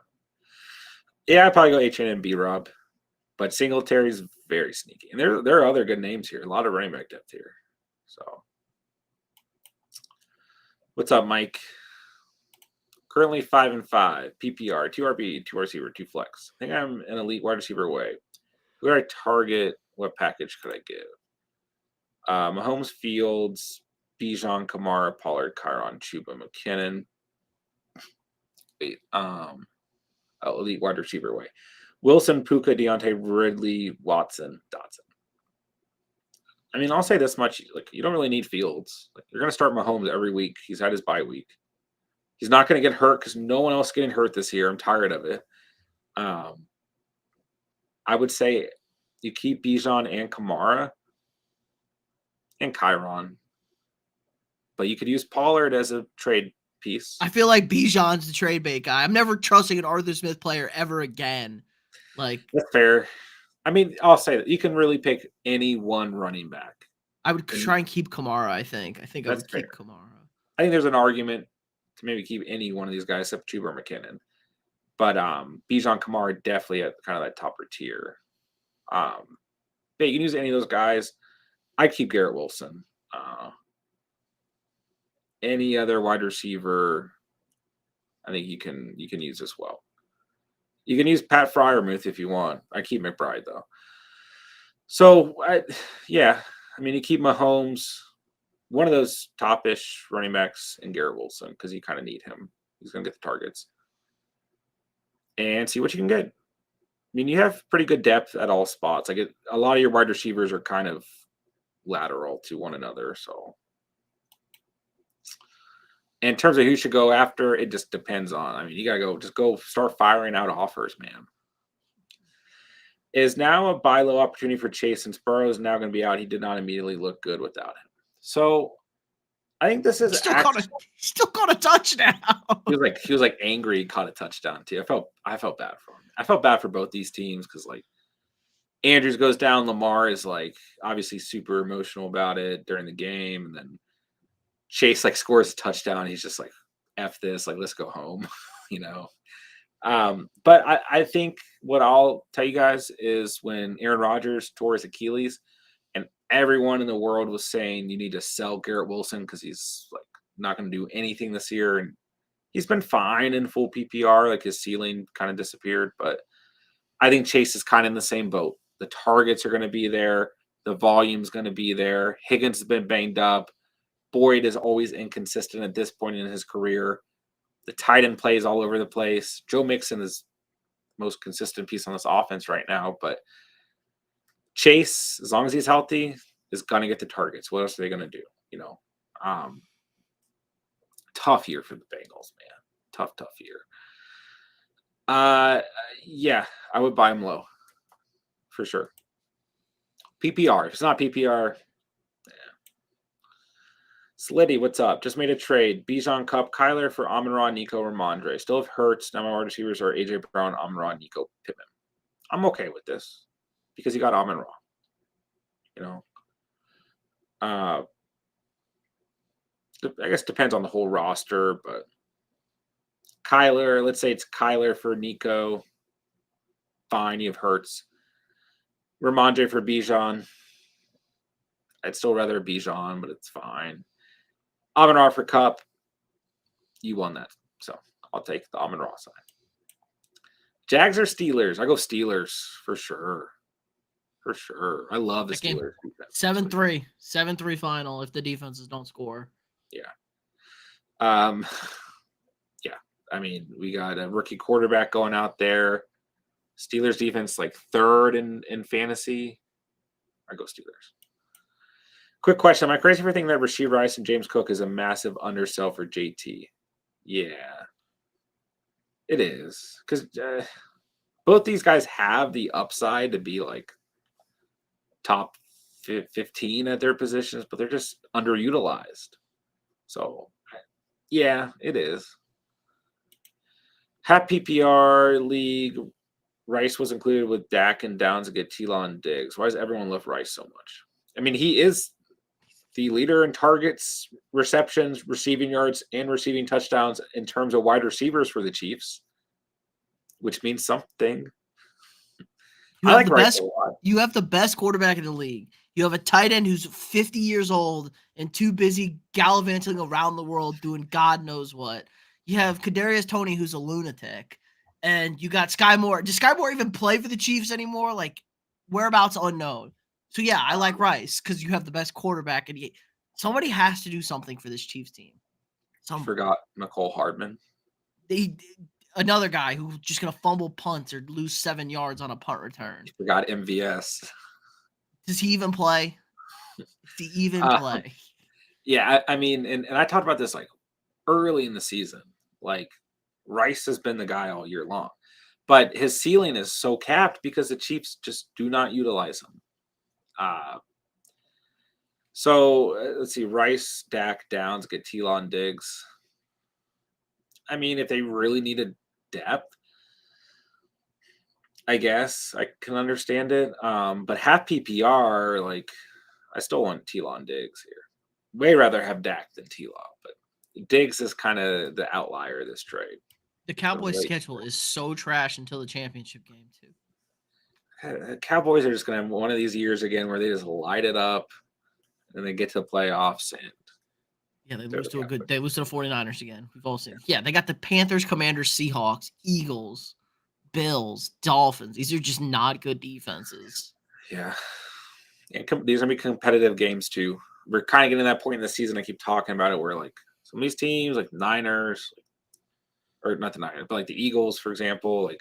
Yeah, I'd probably go H and B-Rob, but Singletary's very sneaky. And there are other good names here, a lot of running back depth here. So, what's up, Mike? Currently 5-5, PPR, 2 RB, 2 receiver, 2 flex. I think I'm an elite wide receiver away. Who do I target? What package could I give? Mahomes, Fields, Bijan, Kamara, Pollard, Kyron, Chuba, McKinnon. Elite wide receiver away. Wilson, Puka, Deontay, Ridley, Watson, Dotson. I mean, I'll say this much: you don't really need Fields. You're going to start Mahomes every week. He's had his bye week. He's not going to get hurt because no one else is getting hurt this year. I'm tired of it. I would say you keep Bijan and Kamara and Kyron, but you could use Pollard as a trade piece. I feel like Bijan's the trade bait guy. I'm never trusting an Arthur Smith player ever again. That's fair. I mean, I'll say that you can really pick any one running back. I would try and keep Kamara. I think I would keep Kamara. I think there's an argument to maybe keep any one of these guys except Chuba or McKinnon. But Bijan, Kamara definitely at kind of that topper tier. Yeah, you can use any of those guys. I keep Garrett Wilson. Any other wide receiver, I think you can use as well. You can use Pat Fryermuth if you want. I keep McBride though. So yeah, I mean you keep Mahomes, one of those top-ish running backs, and Garrett Wilson because you kind of need him. He's going to get the targets and see what you can get. I mean, you have pretty good depth at all spots. Like a lot of your wide receivers are kind of lateral to one another. So, in terms of who should go after, it just depends on. I mean, you gotta go start firing out offers, man. Is now a buy low opportunity for Chase, since Burrow is now going to be out. He did not immediately look good without him. So I think this is Still got a touchdown. He was like angry. He caught a touchdown too. I felt bad for him. I felt bad for both these teams because like Andrews goes down. Lamar is like obviously super emotional about it during the game, and then Chase like scores a touchdown. He's just like, "F this, like let's go home," you know. But I think what I'll tell you guys is when Aaron Rodgers tore his Achilles, and everyone in the world was saying you need to sell Garrett Wilson because he's like not going to do anything this year, and he's been fine in full PPR. Like his ceiling kind of disappeared, but I think Chase is kind of in the same boat. The targets are going to be there. The volume's going to be there. Higgins has been banged up. Boyd is always inconsistent at this point in his career. The tight end plays all over the place. Joe Mixon is most consistent piece on this offense right now, but Chase, as long as he's healthy, is going to get the targets. What else are they going to do? You know, tough year for the Bengals, man. Tough year. Yeah, I would buy him low for sure. PPR. If it's not PPR, Slitty, what's up? Just made a trade. Bijan, Cup, Kyler for Amon-Ra, Nico, Ramondre. Still have Hurts. Now my wide receivers are AJ Brown, Amon-Ra, Nico, Pittman. I'm okay with this because you got Amon-Ra. You know, I guess it depends on the whole roster, but Kyler, let's say it's Kyler for Nico. Fine, you have Hurts. Ramondre for Bijan. I'd still rather Bijan, but it's fine. Amon-Ra for Cup. You won that. So I'll take the Amon-Ra side. Jags or Steelers? I go Steelers for sure. For sure. I love the Steelers. 7-3. 7-3 final if the defenses don't score. Yeah. Yeah. I mean, we got a rookie quarterback going out there. Steelers defense like third in fantasy. I go Steelers. Quick question. Am I crazy for thinking that Rashee Rice and James Cook is a massive undersell for JT? Yeah. It is. Because both these guys have the upside to be like top 15 at their positions, but they're just underutilized. So, yeah, it is. Half PPR league, Rice was included with Dak and Downs to get T-Law and Diggs. Why does everyone love Rice so much? I mean, he is the leader in targets, receptions, receiving yards, and receiving touchdowns in terms of wide receivers for the Chiefs, which means something. You have the best quarterback in the league. You have a tight end who's 50 years old and too busy gallivanting around the world doing God knows what. You have Kadarius Toney, who's a lunatic, and you got Sky Moore. Does Sky Moore even play for the Chiefs anymore? Like, whereabouts unknown. So yeah, I like Rice because you have the best quarterback, and somebody has to do something for this Chiefs team. Forgot Nicole Hardman. Another guy who's just gonna fumble punts or lose 7 yards on a punt return. You forgot MVS. Does he even play? Does he even play? Yeah, I mean, and I talked about this like early in the season. Like Rice has been the guy all year long, but his ceiling is so capped because the Chiefs just do not utilize him. So let's see, Rice, Dak, Downs, get T-Law and Diggs. I mean, if they really needed depth, I guess I can understand it. But half PPR, like I still want T-Law and Diggs here. Way rather have Dak than T-Law, but Diggs is kind of the outlier of this trade. The Cowboys' schedule is so trash until the championship game too. Cowboys are just going to have one of these years again where they just light it up and they get to the playoffs and Yeah, they they're lose the to a good. Cowboys. They lose to the 49ers again. We've all seen. Yeah, they got the Panthers, Commanders, Seahawks, Eagles, Bills, Dolphins. These are just not good defenses. Yeah. These are going to be competitive games too. We're kind of getting to that point in the season. I keep talking about it where like some of these teams, like Niners, or not the Niners, but like the Eagles, for example, like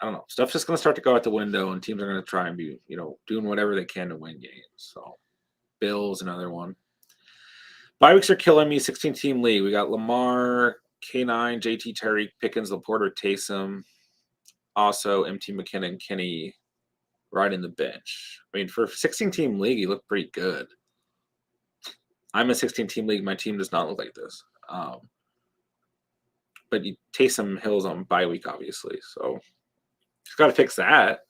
I don't know, stuff's just going to start to go out the window, and teams are going to try and be, doing whatever they can to win games. So, Bills, another one. Bye weeks are killing me. 16-team league. We got Lamar, K9, JT, Terry, Pickens, Laporta, Taysom, also MT McKinnon, Kenny, riding the bench. I mean, for a 16-team league, he looked pretty good. I'm a 16-team league. My team does not look like this. But Taysom Hill's on bye week, obviously, so he's got to fix that.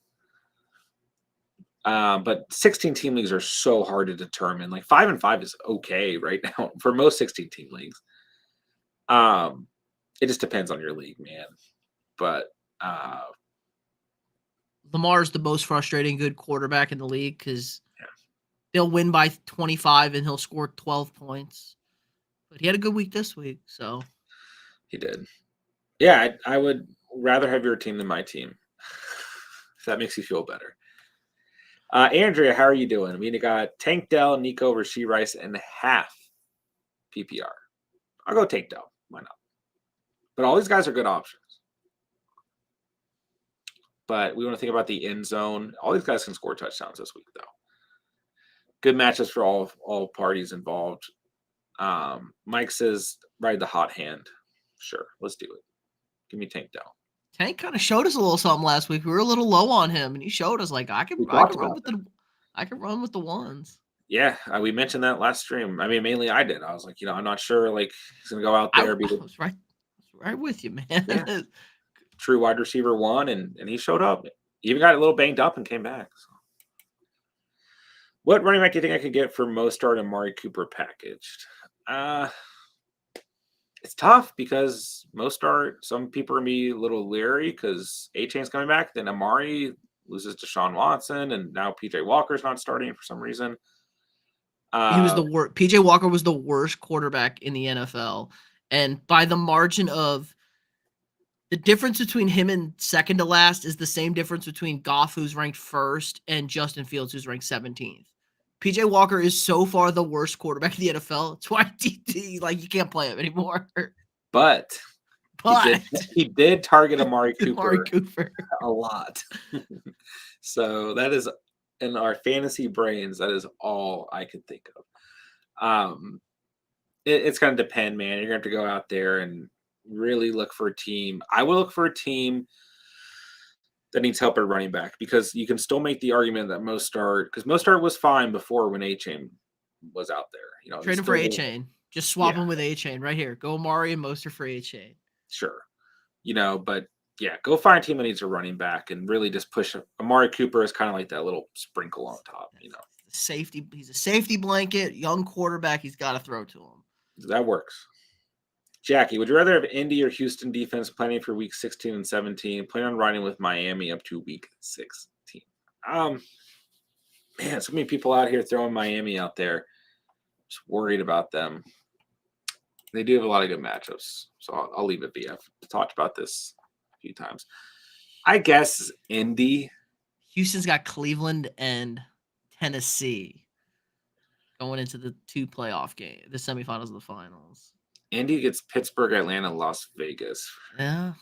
But 16-team leagues are so hard to determine. Like 5-5 is okay right now for most 16-team leagues. It just depends on your league, man. But Lamar's the most frustrating good quarterback in the league because they'll win by 25 and he'll score 12 points. But he had a good week this week, so he did. Yeah, I would rather have your team than my team. If that makes you feel better. Andrea, how are you doing? We got Tank Dell, Nico, Rasheed Rice, and half PPR. I'll go Tank Dell. Why not? But all these guys are good options. But we want to think about the end zone. All these guys can score touchdowns this week, though. Good matches for all parties involved. Mike says, ride the hot hand. Sure, let's do it. Give me Tank Dell. Tank kind of showed us a little something last week. We were a little low on him, and he showed us like I can run with the ones. Yeah, we mentioned that last stream. I mean, mainly I did. I was like, I'm not sure. Like he's gonna go out there. I was right with you, man. Yeah. True wide receiver 1, and he showed up. He even got a little banged up and came back. So. What running back do you think I could get for Mostert and Amari Cooper packaged? It's tough because Mostert, some people are going to be a little leery because A-Chain's coming back. Then Amari loses to Deshaun Watson, and now PJ Walker's not starting for some reason. He was the worst. PJ Walker was the worst quarterback in the NFL. And by the margin of the difference between him and second to last is the same difference between Goff, who's ranked first, and Justin Fields, who's ranked 17th. PJ Walker is so far the worst quarterback in the NFL. It's why you can't play him anymore. But he did target Amari Cooper a lot. So that is, in our fantasy brains, that is all I could think of. It's going to depend, man. You're going to have to go out there and really look for a team. I will look for a team that needs help at running back because you can still make the argument that Mostert was fine before when A-Chain was out there. Trade him for A-Chain. Just swap him with A-Chain right here. Go Amari and Mostert for A-Chain. Sure. But yeah, go find a team that needs a running back and really just push him. Amari Cooper is kind of like that little sprinkle on top, Safety. He's a safety blanket, young quarterback. He's got to throw to him. That works. Jackie, would you rather have Indy or Houston defense planning for week 16 and 17? Plan on riding with Miami up to week 16. Man, so many people out here throwing Miami out there. Just worried about them. They do have a lot of good matchups, so I'll leave it be. I've talked about this a few times. I guess Indy. Houston's got Cleveland and Tennessee going into the 2 playoff game, the semifinals of the finals. Indy gets Pittsburgh, Atlanta, Las Vegas. Yeah.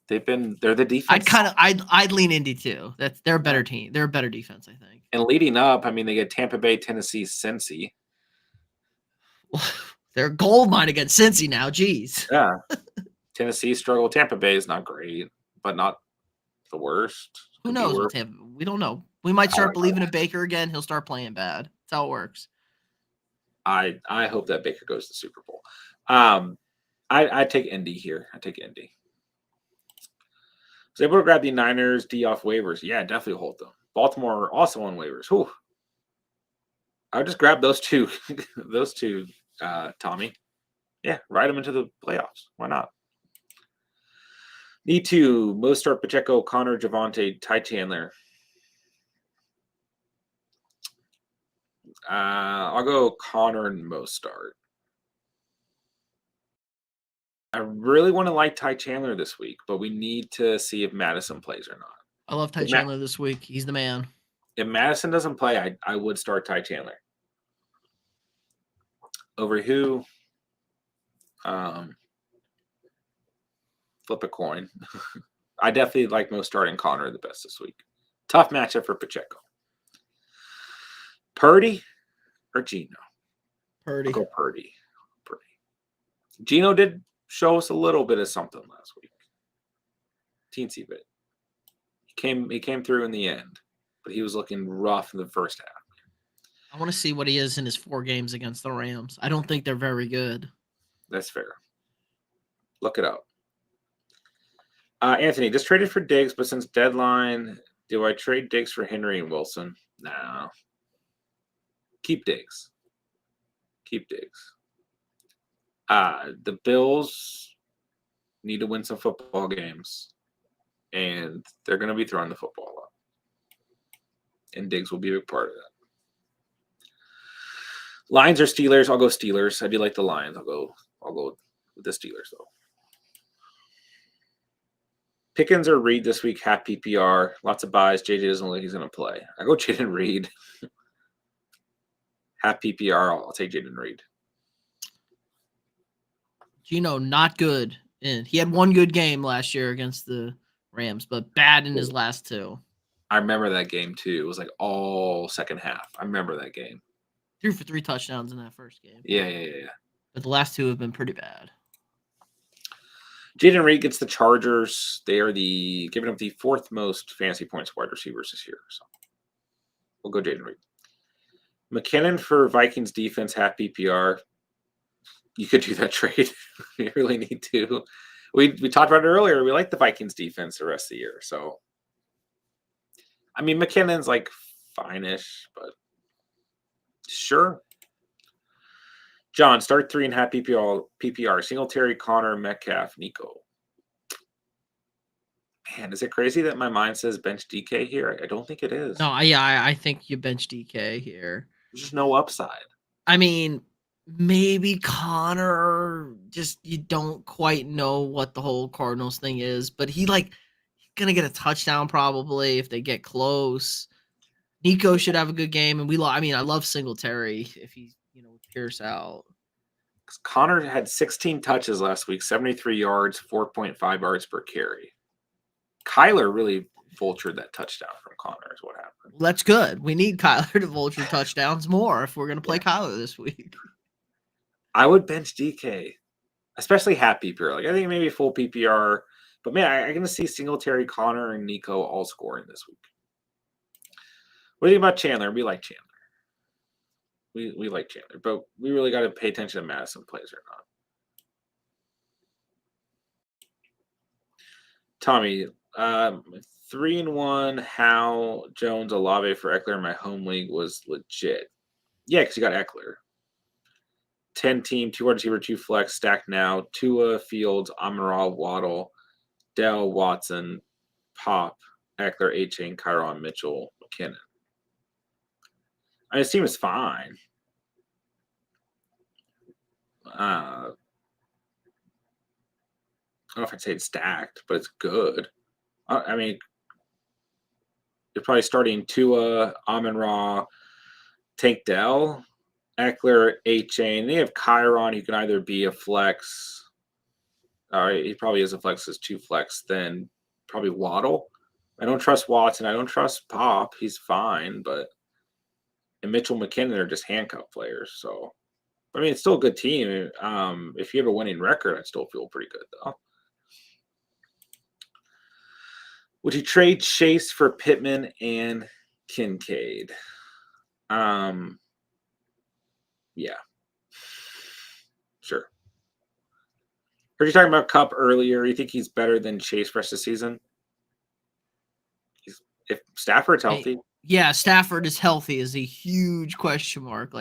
They're the defense. I'd lean Indy too. They're a better team. They're a better defense, I think. And leading up, I mean, they get Tampa Bay, Tennessee, Cincy. Well, they're a gold mine against Cincy now. Jeez. Yeah. Tennessee struggle. Tampa Bay is not great, but not the worst. Who knows with Tampa? We don't know. We might start believing in Baker again. He'll start playing bad. That's how it works. I hope that Baker goes to the Super Bowl. I take Indy here. I take Indy. Was able to grab the Niners D off waivers. Yeah, definitely hold them. Baltimore also on waivers. Whew. I would just grab those two, Tommy. Yeah, ride them into the playoffs. Why not? Need to Mostert, Pacheco, Connor, Javante, Ty Chandler. I'll go Connor and Mostert. I really want to like Ty Chandler this week, but we need to see if Madison plays or not. I love Ty Chandler this week. He's the man. If Madison doesn't play, I would start Ty Chandler. Over who? Flip a coin. I definitely like Mostert and Connor the best this week. Tough matchup for Pacheco. Purdy or Geno? Purdy. I'll go Purdy. Geno did show us a little bit of something last week. Teensy bit. He came through in the end, but he was looking rough in the first half. I want to see what he is in his 4 games against the Rams. I don't think they're very good. That's fair. Look it up. Anthony, just traded for Diggs, but since deadline, do I trade Diggs for Henry and Wilson? No. Keep Diggs. The Bills need to win some football games, and they're going to be throwing the football up. And Diggs will be a big part of that. Lions or Steelers? I'll go Steelers. I do like the Lions. I'll go with the Steelers, though. Pickens or Reed this week, half PPR. Lots of buys. JJ doesn't look like he's going to play. I go Jaden Reed. Half PPR. I'll take Jaden Reed. Geno, not good. And he had 1 good game last year against the Rams, but bad in his last 2. I remember that game, too. It was like all second half. I remember that game. 3 for 3 touchdowns in that first game. Yeah. But the last 2 have been pretty bad. Jaden Reed gets the Chargers. They are giving up the 4th most fantasy points wide receivers this year. So we'll go Jaden Reed. McKinnon for Vikings defense, half PPR. You could do that trade. You really need to. We talked about it earlier. We like the Vikings defense the rest of the year. So, I mean, McKinnon's like fine-ish, but sure. John, start 3.5 PPR. Singletary, Connor, Metcalf, Nico. Man, is it crazy that my mind says bench DK here? I don't think it is. No, I think you bench DK here. There's just no upside. I mean, maybe Connor, just you don't quite know what the whole Cardinals thing is, but he's gonna get a touchdown probably if they get close. Nico should have a good game, and I love Singletary if he's with Pierce out. Connor had 16 touches last week, 73 yards, 4.5 yards per carry. Kyler really vultured that touchdown from Connor is what happened. Well, that's good. We need Kyler to vulture touchdowns more if we're going to play Kyler this week. I would bench DK, especially half PPR. I think maybe full PPR. But, man, I'm going to see Singletary, Connor, and Nico all scoring this week. What do you think about Chandler? We like Chandler. We like Chandler, but we really got to pay attention to Madison plays or not. Tommy, 3-1 Howe, Jones, Olave for Eckler in my home league was legit. Yeah, because you got Eckler. 10-team, 2 wide receiver, 2 flex, stacked now. Tua, Fields, Amon-Ra, Waddle, Dell, Watson, Pop, Eckler, A-Chain, Kyron, Mitchell, McKinnon. I mean, his team is fine. I don't know if I'd say it's stacked, but it's good. I mean, you're probably starting Tua, Amon-Ra, Tank Dell, Eckler, A-Chain. They have Kyron. He can either be a flex. He probably is a flex as 2 flex. Then probably Waddle. I don't trust Watson. I don't trust Pop. He's fine, but and Mitchell, McKinnon are just handcuff players. So, I mean, it's still a good team. If you have a winning record, I'd still feel pretty good, though. Would you trade Chase for Pittman and Kincaid? Yeah. Sure. Heard you talking about Kupp earlier. You think he's better than Chase for the rest of the season? If Stafford's healthy. Yeah, Stafford is healthy is a huge question mark.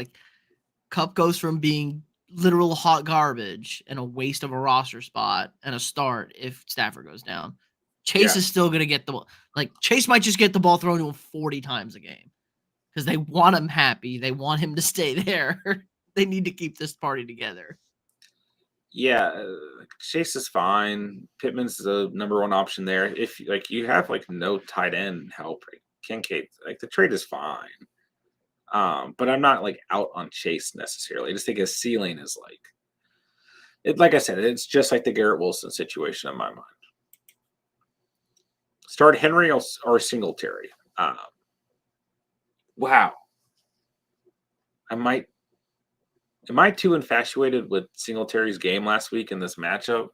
Kupp goes from being literal hot garbage and a waste of a roster spot and a start if Stafford goes down. Chase Yeah. is still going to get the ball. Like, Chase might just get the ball thrown to him 40 times a game because they want him happy. They want him to stay there. They need to keep this party together. Yeah, Chase is fine. Pittman's the number one option there. If like you have like no tight end help, like Kincaid, like the trade is fine. But I'm not like out on Chase necessarily. I just think his ceiling is like it. Like I said, it's just like the Garrett Wilson situation in my mind. Start Henry or Singletary. Wow, I might. Am I too infatuated with Singletary's game last week in this matchup?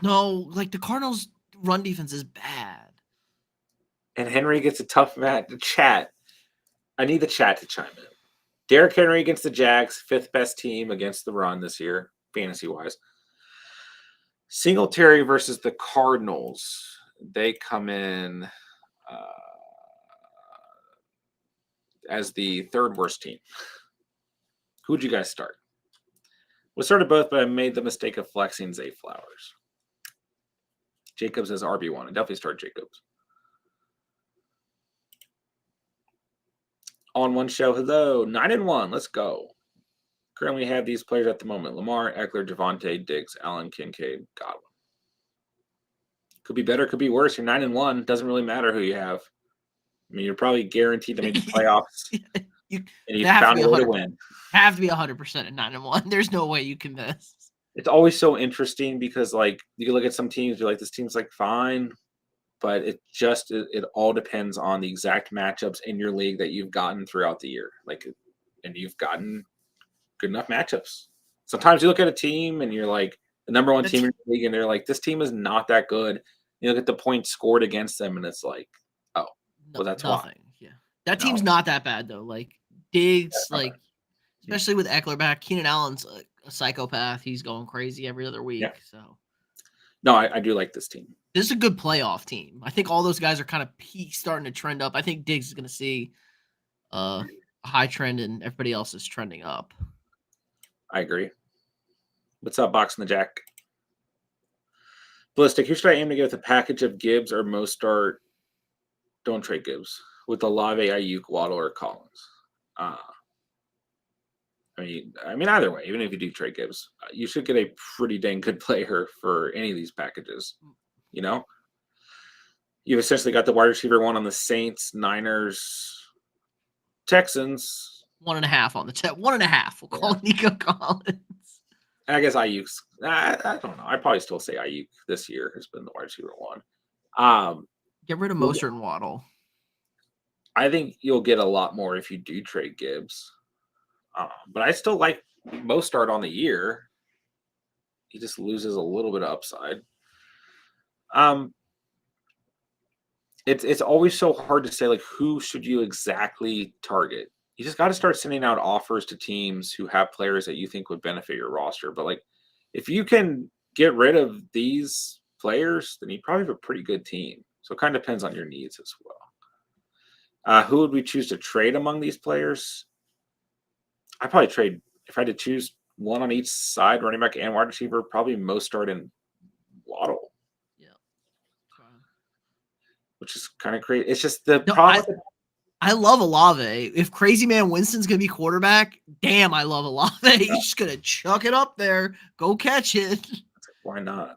No, like the Cardinals' run defense is bad. And Henry gets a tough match. The chat. I need the chat to chime in. Derrick Henry against the Jags, 5th best team against the run this year, fantasy-wise. Singletary versus the Cardinals. They come in as the 3rd worst team. Who would you guys start? We started both, but I made the mistake of flexing Zay Flowers. Jacobs as RB1. I definitely start Jacobs. On one show, hello, 9-1. Let's go. Currently have these players at the moment: Lamar, Eckler, Javonte, Diggs, Allen, Kincaid, Godwin. Could be better, could be worse. You're 9-1. Doesn't really matter who you have. I mean, you're probably guaranteed to make the playoffs, and you found a way to win. Have to be 100% at 9-1. There's no way you can miss. It's always so interesting because, like, you can look at some teams, you're like, this team's like fine, but it all depends on the exact matchups in your league that you've gotten throughout the year. Like, and you've gotten good enough matchups. Sometimes you look at a team and you're like the number one team in the league, and they're like, this team is not that good. You look at the points scored against them, and it's like, oh, well, that's nothing. why. Yeah, that team's not that bad though. Like Diggs, like especially with Eckler back, Keenan Allen's a psychopath. He's going crazy every other week. Yeah. So, no, I do like this team. This is a good playoff team. I think all those guys are kind of starting to trend up. I think Diggs is going to see a high trend, and everybody else is trending up. I agree. What's up, Box and the Jack? Ballistic, who should I aim to get with a package of Gibbs or Mostart? Don't trade Gibbs with Olave, Ayuk, Waddle, or Collins. I mean, either way, even if you do trade Gibbs, you should get a pretty dang good player for any of these packages. You know, you've essentially got the wide receiver one on the Saints, Niners, Texans. 1.5 on the 1.5. We'll call Nico Collins. I guess Ayuk's. I don't know. I'd probably still say Ayuk this year has been the wide receiver one. Get rid of Mostert and Waddle. I think you'll get a lot more if you do trade Gibbs. But I still like Mostart on the year. He just loses a little bit of upside. It's always so hard to say, like, who should you exactly target? You just got to start sending out offers to teams who have players that you think would benefit your roster. But, like, if you can get rid of these players, then you probably have a pretty good team. So it kind of depends on your needs as well. Who would we choose to trade among these players? I'd probably trade, if I had to choose one on each side, running back and wide receiver, probably Mostart and Waddle. Yeah. Which is kind of crazy. It's just the problem. I love Olave. If Crazy Man Winston's going to be quarterback, damn, I love Olave. He's just going to chuck it up there. Go catch it. Why not?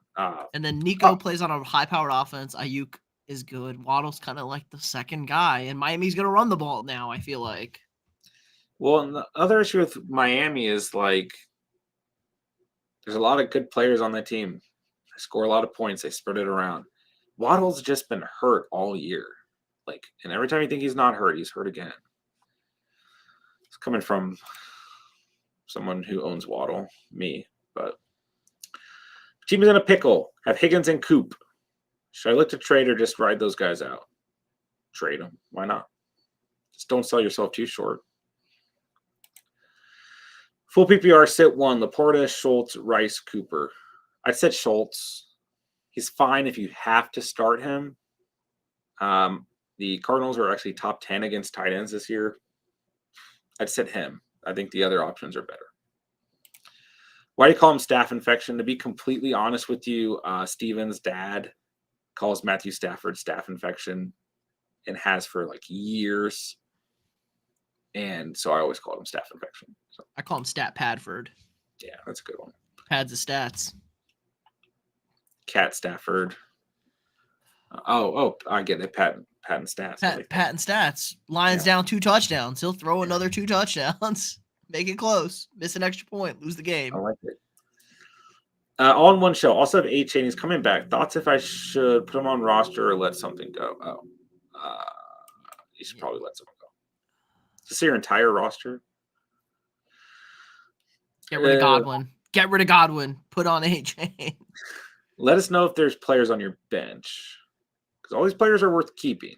And then Nico plays on a high-powered offense. Ayuk is good. Waddle's kind of like the second guy. And Miami's going to run the ball now, I feel like. Well, and the other issue with Miami is, like, there's a lot of good players on that team. They score a lot of points. They spread it around. Waddle's just been hurt all year. Like, and every time you think he's not hurt, he's hurt again. It's coming from someone who owns Waddle, me. But team is in a pickle. Have Higgins and Coop. Should I look to trade or just ride those guys out? Trade them. Why not? Just don't sell yourself too short. Full PPR, sit one. Laporta, Schultz, Rice, Cooper. I'd set Schultz. He's fine if you have to start him. The Cardinals are actually top 10 against tight ends this year. I'd sit him. I think the other options are better. Why do you call him staph infection? To be completely honest with you, Steven's dad calls Matthew Stafford staph infection and has for like years. And so I always called him staph infection. So I call him Stat Padford. yeah, that's a good one. Pads the stats. Cat Stafford. I get it. Patent stats. Pat and stats. Lions down 2 touchdowns. He'll throw another 2 touchdowns. Make it close. Miss an extra point. Lose the game. I like it. All in one show. Also have A-Chain. He's coming back. Thoughts if I should put him on roster or let something go? You should probably let someone go. Is this your entire roster? Get rid of Godwin. Get rid of Godwin. Put on A-Chain. Let us know if there's players on your bench. Because all these players are worth keeping.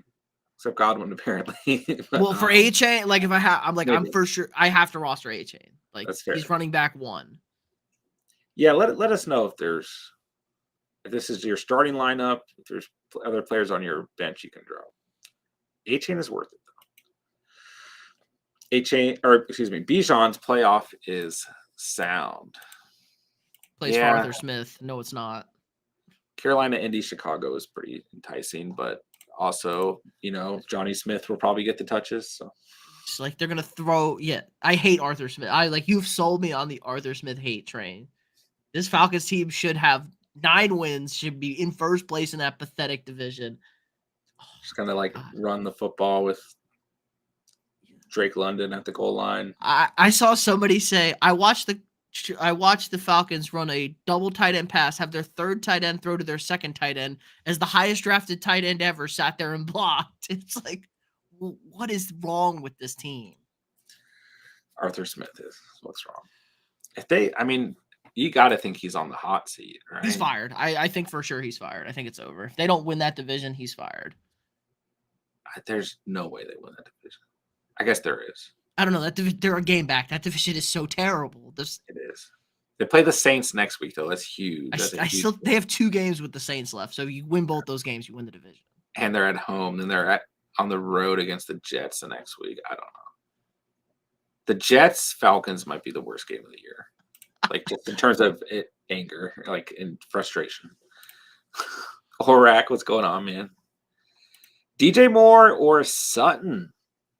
Except Godwin, apparently. Well, for A-Chain, like if I have, I'm for sure, I have to roster A-Chain. Like, that's fair. He's running back 1. Yeah, let us know if this is your starting lineup, if there's other players on your bench you can drop. A-Chain is worth it, though. Bijan's playoff is sound. Plays for Arthur Smith. No, it's not. Carolina, Indy, Chicago is pretty enticing, but also, Johnny Smith will probably get the touches. So it's like they're gonna throw. Yeah, I hate Arthur Smith. You've sold me on the Arthur Smith hate train. This Falcons team should have 9 wins. Should be in first place in that pathetic division. Just kind of run the football with Drake London at the goal line. I saw somebody say I watched the Falcons run a double tight end pass, have their third tight end throw to their second tight end as the highest drafted tight end ever sat there and blocked. It's like, what is wrong with this team? Arthur Smith is what's wrong. You got to think he's on the hot seat, right? He's fired. I think for sure he's fired. I think it's over. If they don't win that division, he's fired. There's no way they win that division. I guess there is. I don't know. They're a game back. That division is so terrible. It is. They play the Saints next week, though. That's huge. They have 2 games with the Saints left. So you win both those games, you win the division. And they're at home. Then they're on the road against the Jets the next week. I don't know. The Jets-Falcons might be the worst game of the year. Just in terms of anger, in frustration. Horak, what's going on, man? DJ Moore or Sutton?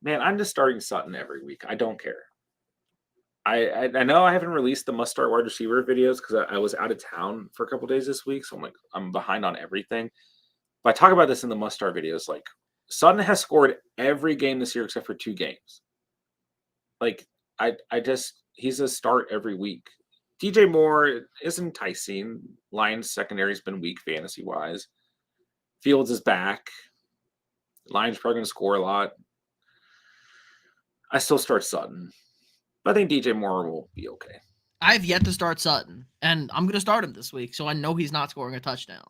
Man, I'm just starting Sutton every week. I don't care. I know I haven't released the must start wide receiver videos because I was out of town for a couple days this week, so I'm behind on everything. But I talk about this in the must start videos. Sutton has scored every game this year except for 2 games. He's a start every week. DJ Moore is enticing. Lions secondary's been weak fantasy wise. Fields is back. Lions probably going to score a lot. I still start Sutton. But I think DJ Moore will be okay. I have yet to start Sutton, and I'm going to start him this week, so I know he's not scoring a touchdown.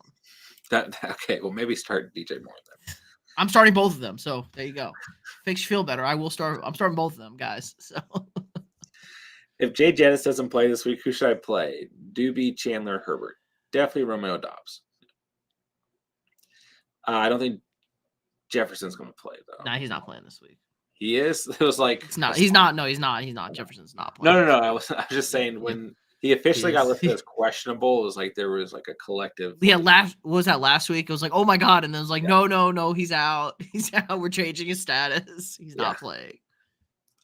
Okay, well, maybe start DJ Moore then. I'm starting both of them, so there you go. Makes you feel better. I'm starting both of them, guys. So if Jay Jettis doesn't play this week, who should I play? Doobie, Chandler, Herbert. Definitely Romeo Dobbs. I don't think Jefferson's going to play, though. Nah, he's not playing this week. He is? It was like... It's not. He's not. No, he's not. He's not. Jefferson's not playing. No. I was just saying when he officially got listed as questionable, it was like there was a collective... Yeah, what was that last week? It was like, oh my God. And then it was like, no, he's out. He's out. We're changing his status. He's not playing.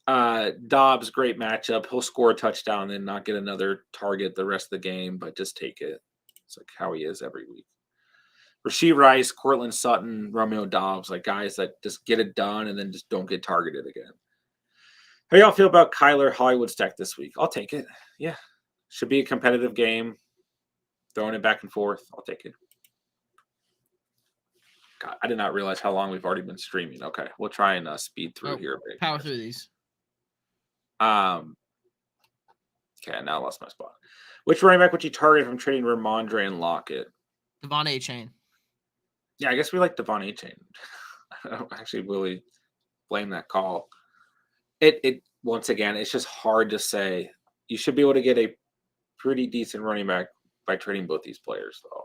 Dobbs, great matchup. He'll score a touchdown and then not get another target the rest of the game, but just take it. It's how he is every week. Rashee Rice, Cortland Sutton, Romeo Dobbs, guys that just get it done and then just don't get targeted again. How y'all feel about Kyler Hollywood stack this week? I'll take it. Yeah. Should be a competitive game. Throwing it back and forth. I'll take it. God, I did not realize how long we've already been streaming. Okay. We'll try and speed through here. Power through these. Okay, now I lost my spot. Which running back would you target if I'm trading Ramondre and Lockett? Devon A-Chain. Yeah, I guess we like Devon A-Chain. I don't actually really blame that call. It once again, it's just hard to say. You should be able to get a pretty decent running back by trading both these players, though.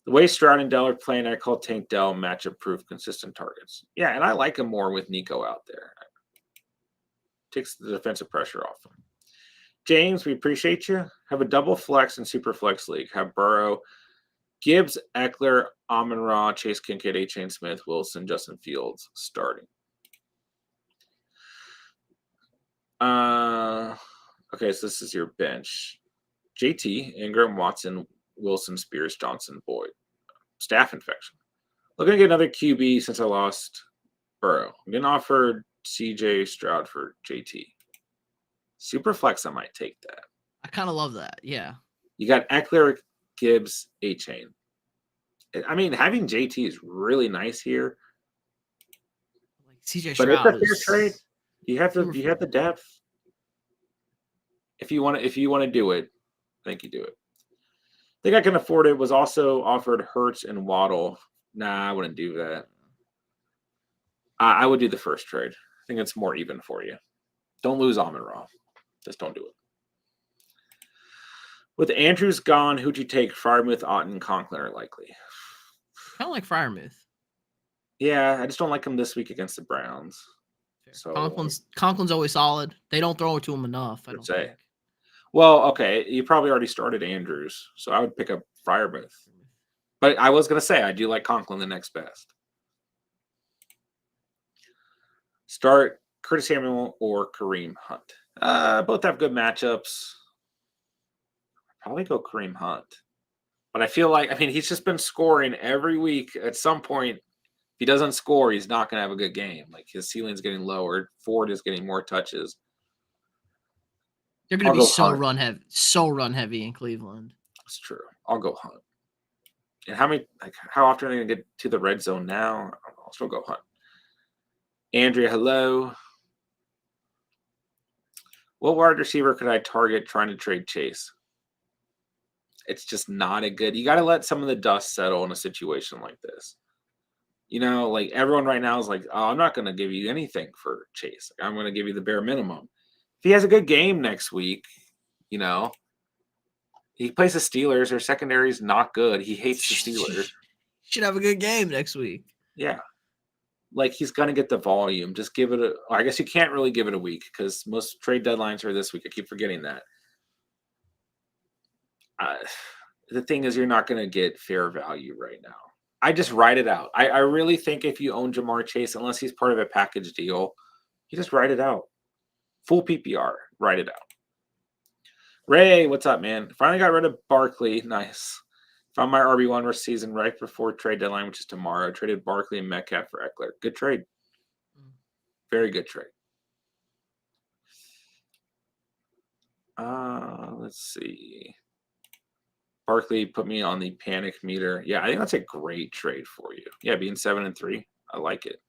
The way Stroud and Dell are playing, I call Tank Dell matchup-proof, consistent targets. Yeah, and I like him more with Nico out there. Takes the defensive pressure off him. James, we appreciate you. Have a double flex and super flex league. Have Burrow, Gibbs, Eckler, Amon-Ra, Chase Kincaid, A-Chain Smith, Wilson, Justin Fields starting. Okay, so this is your bench. JT, Ingram, Watson, Wilson, Spears, Johnson, Boyd. Staph infection. Looking to get another QB since I lost Burrow. I'm getting offered CJ Stroud for JT. Super flex, I might take that. I kind of love that. Yeah. You got Eckler, Gibbs, A-Chain. I mean, having JT is really nice here. Like CJ But it's Stroud a fair is trade. You have the depth. If you want to do it, I think you do it. I think I can afford it. Was also offered Hurts and Waddle. Nah, I wouldn't do that. I would do the first trade. I think it's more even for you. Don't lose Amon-Ra. Just don't do it. With Andrews gone, who'd you take? Freiermuth, Otten, Conklin are likely. kind of like Freiermuth. Yeah, I just don't like him this week against the Browns. Fair. So Conklin's always solid. They don't throw it to him enough, I don't think. Well, okay, you probably already started Andrews, so I would pick up Freiermuth. But I was going to say, I do like Conklin the next best. Start Curtis Samuel or Kareem Hunt. Both have good matchups. Probably go Kareem Hunt. But I feel like, he's just been scoring every week. At some point, if he doesn't score, he's not going to have a good game. Like, his ceiling's getting lowered. Ford is getting more touches. They're going to be so run heavy in Cleveland. That's true. I'll go Hunt. And how often are they going to get to the red zone now? I'll still go Hunt. Andrea, hello. What wide receiver could I target trying to trade Chase? It's just not a good. You got to let some of the dust settle in a situation like this. Like everyone right now is like, oh, I'm not going to give you anything for Chase. I'm going to give you the bare minimum. If he has a good game next week, he plays the Steelers. Their secondary is not good. He hates the Steelers. Should have a good game next week. Yeah. Like, he's going to get the volume. Just give it I guess you can't really give it a week because most trade deadlines are this week. I keep forgetting that. The thing is, you're not going to get fair value right now. I just write it out. I really think if you own Jamar Chase, unless he's part of a package deal, you just write it out. Full PPR. Write it out. Ray, what's up, man? Finally got rid of Barkley. Nice. Found my RB1 for season right before trade deadline, which is tomorrow. Traded Barkley and Metcalf for Eckler. Good trade. Very good trade. Let's see. Barkley put me on the panic meter. Yeah, I think that's a great trade for you. Yeah, being 7-3. I like it.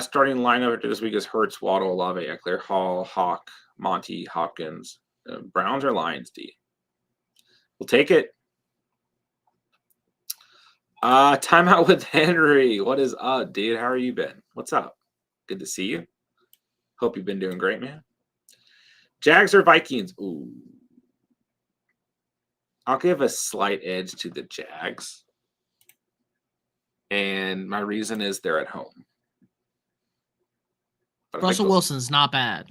Starting lineup after this week is Hurts, Waddle, Olave, Eckler, Hall, Hawk, Monty, Hopkins. Browns or Lions, D? We'll take it. Timeout with Henry. What is up, dude? How are you been? What's up? Good to see you. Hope you've been doing great, man. Jags or Vikings? Ooh. I'll give a slight edge to the Jags. And my reason is they're at home. But Russell Wilson's not bad.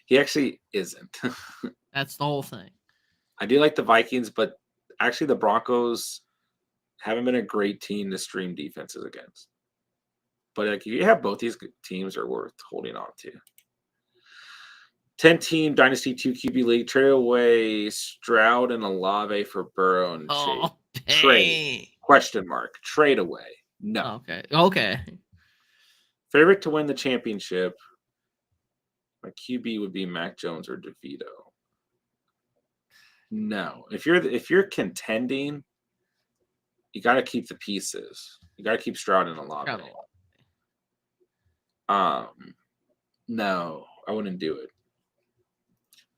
He actually isn't. That's the whole thing. I do like the Vikings, but actually the Broncos haven't been a great team to stream defenses against. But if you have both these teams are worth holding on to. 10-team Dynasty 2 QB League. Trade away Stroud and Olave for Burrow and Chase. Trade. Question mark. Trade away. No. Okay. Favorite to win the championship. My QB would be Mac Jones or DeVito. No. If you're contending, you got to keep the pieces. You got to keep Stroud and Olave. No, I wouldn't do it.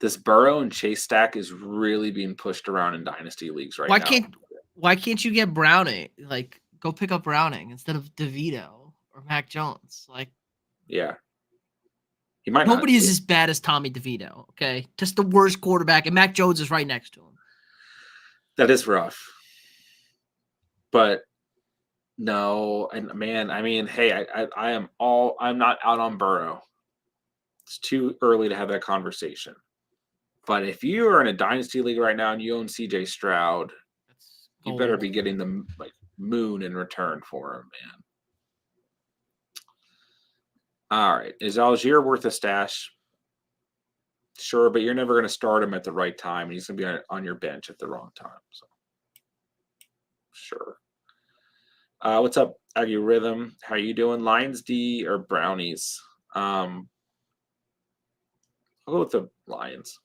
This Burrow and Chase stack is really being pushed around in dynasty leagues right now. Why can't you get Browning? Like, go pick up Browning instead of DeVito or Mac Jones. Like, yeah, he might. Nobody is as bad as Tommy DeVito. Okay, just the worst quarterback, and Mac Jones is right next to him. That is rough, but no, and man, hey, I'm not out on Burrow. It's too early to have that conversation. But if you are in a dynasty league right now and you own CJ Stroud, That's you better gold. be getting the like moon in return for him, man. All right. Is Algier worth a stash? Sure, but you're never going to start him at the right time. And he's going to be on your bench at the wrong time. So, sure. What's up, Aggie Rhythm? How you doing? Lions D or Brownies? I'll go with the Lions.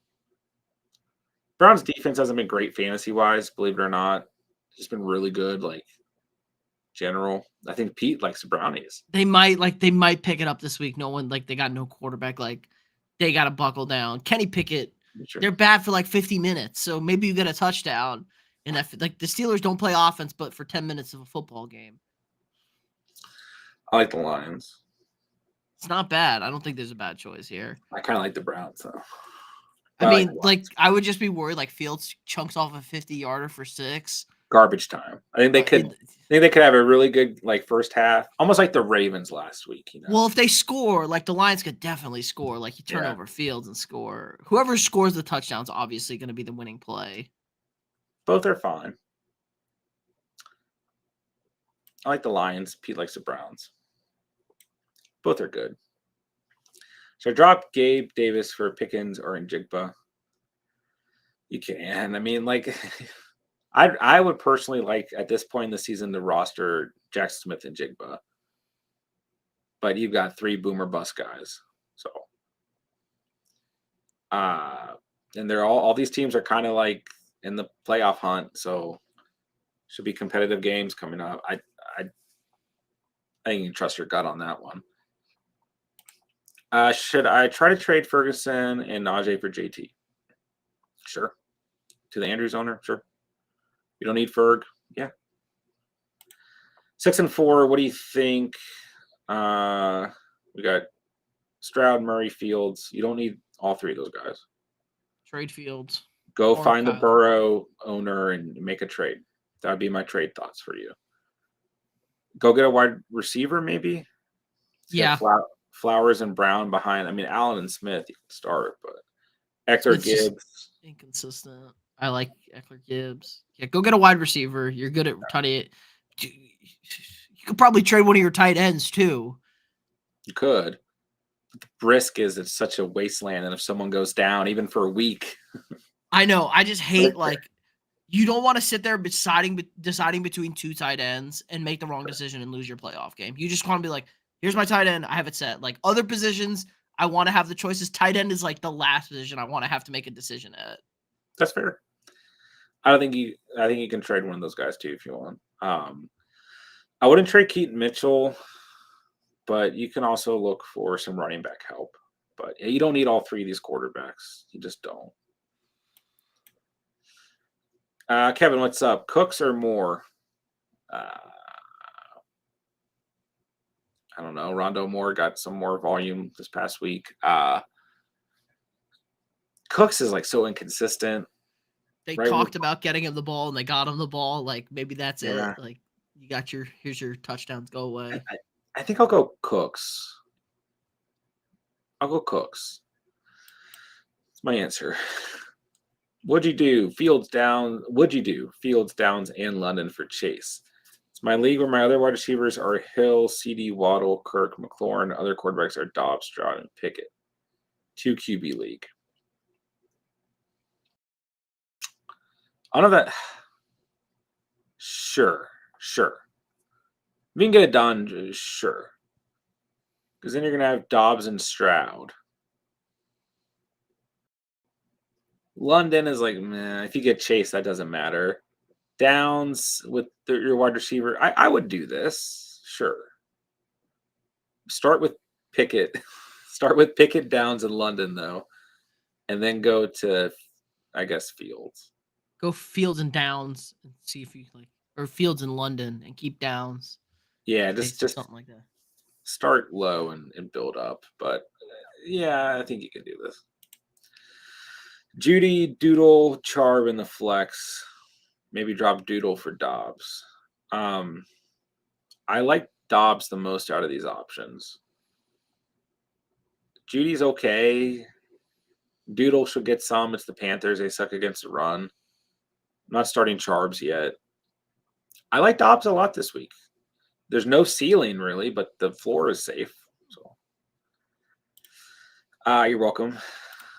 Browns defense hasn't been great fantasy wise, believe it or not. It's been really good, like general. I think Pete likes the Brownies. They might pick it up this week. No one they got no quarterback. Like they got to buckle down. Kenny Pickett, Sure. they're bad for like 50 minutes. So maybe you get a touchdown. And that like the Steelers don't play offense, but for 10 minutes of a football game, I like the Lions. it's not bad. I don't think there's a bad choice here. I kind of like the Browns, though. I mean, I would just be worried like Fields chunks off a 50-yarder for 6. Garbage time. I think they could. I think they could have a really good like first half, almost like the Ravens last week. Well, if they score, like the Lions could definitely score. Like you turn over Fields and score. Whoever scores the touchdown's obviously going to be the winning play. Both are fine. I like the Lions. Pete likes the Browns. Both are good. Should I drop Gabe Davis for Pickens or Njigba? You can. I mean, like, I would personally like at this point in the season to roster Jackson Smith and Njigba, but you've got 3 boomer bust guys, so and they're all these teams are kind of like in the playoff hunt, so should be competitive games coming up. I think you can trust your gut on that one. Should I try to trade Ferguson and Najee for JT? Sure. To the Andrews owner? Sure. You don't need Ferg? Yeah. 6 and 4. What do you think? We got Stroud, Murray, Fields. You don't need all 3 of those guys. Trade Fields. Go find the Burrow owner and make a trade. That would be my trade thoughts for you. Go get a wide receiver, maybe. Yeah. Flowers and Brown behind. I mean, Allen and Smith, you can start, but Eckler Gibbs. Inconsistent. I like Eckler Gibbs. Yeah, go get a wide receiver. You're good at tight. You could probably trade one of your tight ends too. You could. But the risk is it's such a wasteland, and if someone goes down, even for a week. I know. I just hate you don't want to sit there deciding between 2 tight ends and make the wrong decision and lose your playoff game. You just want to be like, here's my tight end. I have it set. Like other positions, I want to have the choices. Tight end is like the last position I want to have to make a decision at. That's fair. I think you can trade one of those guys too if you want. I wouldn't trade Keaton Mitchell, but you can also look for some running back help. But yeah, you don't need all 3 of these quarterbacks. You just don't. Kevin, what's up? Cooks or Moore? I don't know. Rondo Moore got some more volume this past week. Cooks is like so inconsistent. They talked about getting him the ball and they got him the ball. Like maybe that's it. Like you got here's your touchdowns. Go away. I think I'll go Cooks. I'll go Cooks. That's my answer. What'd you do? Fields down. What'd you do? Fields, Downs, and London for Chase. It's my league where my other wide receivers are Hill, CD, Waddle, Kirk, McLaurin. Other quarterbacks are Dobbs, Stroud, and Pickett. 2 QB league. I don't know that. Sure. If you can get it done, sure. Because then you're going to have Dobbs and Stroud. London is like, meh. If you get Chase, that doesn't matter. Downs with your wide receiver, I would do this. Sure. Start with Pickett. Start with Pickett, Downs, and London, though. And then go to, I guess, Fields. Go Fields and Downs and see if you like, or Fields and London and keep Downs. Yeah, just something like that. Start low and build up. But yeah, I think you can do this. Judy, Doodle, Charb in the flex. Maybe drop Doodle for Dobbs. I like Dobbs the most out of these options. Judy's okay. Doodle should get some. It's the Panthers. They suck against the run. I'm not starting Charbs yet. I like Dobbs a lot this week. There's no ceiling really, but the floor is safe. So, you're welcome.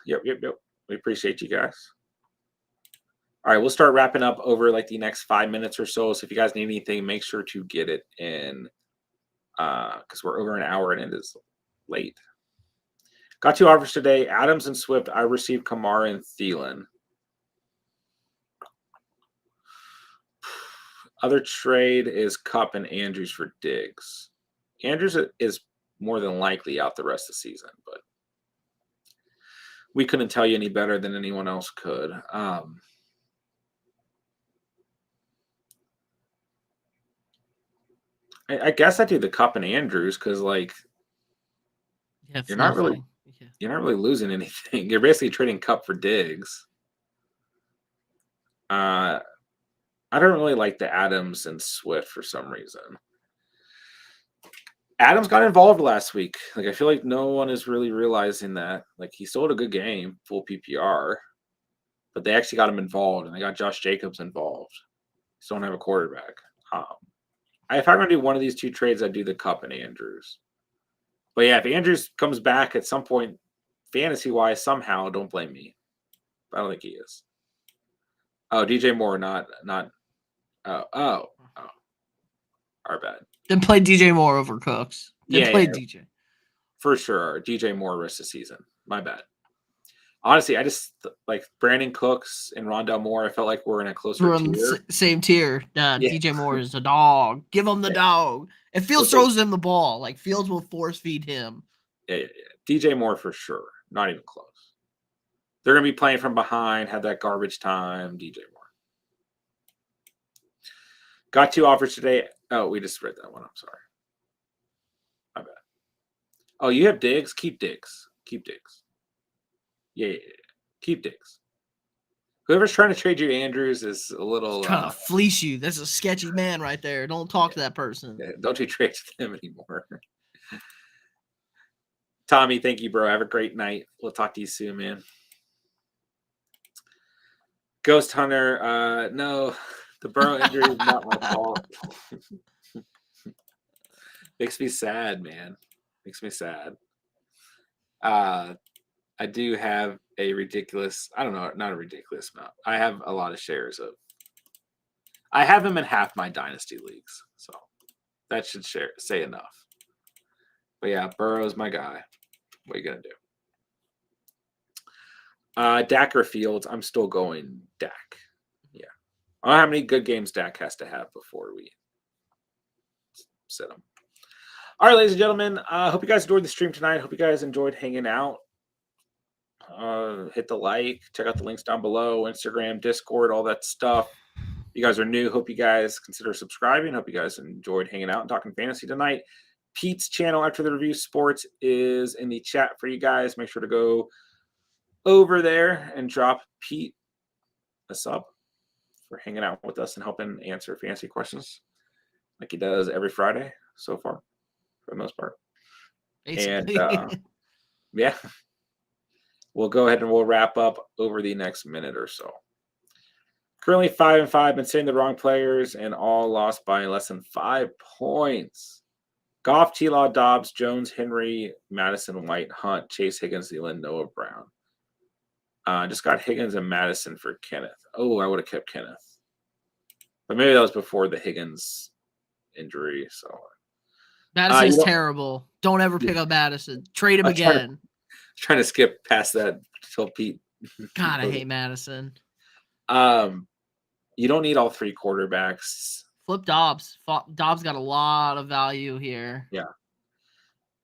Yep. We appreciate you guys. All right, we'll start wrapping up over like the next 5 minutes or so. So if you guys need anything, make sure to get it in, because we're over an hour and it is late. Got 2 offers today: Adams and Swift. I received Kamara and Thielen. Other trade is Cup and Andrews for Diggs. Andrews is more than likely out the rest of the season, but we couldn't tell you any better than anyone else could. I guess I do the Cup and Andrews because, like, you're not really losing anything. You're basically trading Cup for Diggs. I don't really like the Adams and Swift for some reason. Adams got involved last week. Like, I feel like no one is really realizing that. Like, he still had a good game, full PPR, but they actually got him involved, and they got Josh Jacobs involved. Still don't have a quarterback. If I'm going to do one of these 2 trades, I'd do the Cup and Andrews. But yeah, if Andrews comes back at some point, fantasy-wise, somehow, don't blame me. I don't think he is. Oh, DJ Moore, not. Our bad. Then play DJ Moore over Cooks. Play DJ. For sure. DJ Moore rest of the season. My bad. Honestly, I just like Brandon Cooks and Rondell Moore. I felt like we're in a closer tier. Same tier. Nah, yeah. DJ Moore is a dog. Give him the dog. If Fields throws him the ball, like Fields will force feed him. Yeah. DJ Moore for sure. Not even close. They're going to be playing from behind, have that garbage time. DJ Moore. Got 2 offers today. Oh, we just read that one. I'm sorry. My bad. Oh, you have Diggs? Keep Diggs. Yeah. Keep Diggs. Whoever's trying to trade you Andrews is a little... trying to fleece you. That's a sketchy man right there. Don't talk to that person. Yeah, don't you trade them anymore. Tommy, thank you, bro. Have a great night. We'll talk to you soon, man. Ghost Hunter, no, the Burrow injury is not my fault. Makes me sad, man. Makes me sad. I do have a ridiculous, I don't know, not a ridiculous amount. I have a lot of shares of. I have him in half my dynasty leagues, so that should say enough. But yeah, Burrow's my guy. What are you gonna do? Dak or Fields? I'm still going Dak. Yeah, I don't know how many good games Dak has to have before we set him. All right, ladies and gentlemen. Hope you guys enjoyed the stream tonight. Hope you guys enjoyed hanging out. Hit the like. Check out the links down below. Instagram, Discord, all that stuff. You guys are new. Hope you guys consider subscribing. Hope you guys enjoyed hanging out and talking fantasy tonight. Pete's channel After the Review Sports is in the chat for you guys. Make sure to go over there and drop Pete a sub for hanging out with us and helping answer fantasy questions like he does every Friday so far, for the most part. Basically. And yeah, we'll go ahead and we'll wrap up over the next minute or so. Currently 5-5, been sitting the wrong players and all lost by less than 5 points. Goff, T-Law, Dobbs, Jones, Henry, Madison, White, Hunt, Chase, Higgins, Thielen, Noah Brown. Just got Higgins and Madison for Kenneth. Oh, I would have kept Kenneth. But maybe that was before the Higgins injury. So Madison is terrible. Don't ever pick up Madison. Trade him again. Trying to skip past that until Pete. God, I hate Madison. You don't need all 3 quarterbacks. Flip Dobbs. Dobbs got a lot of value here. Yeah.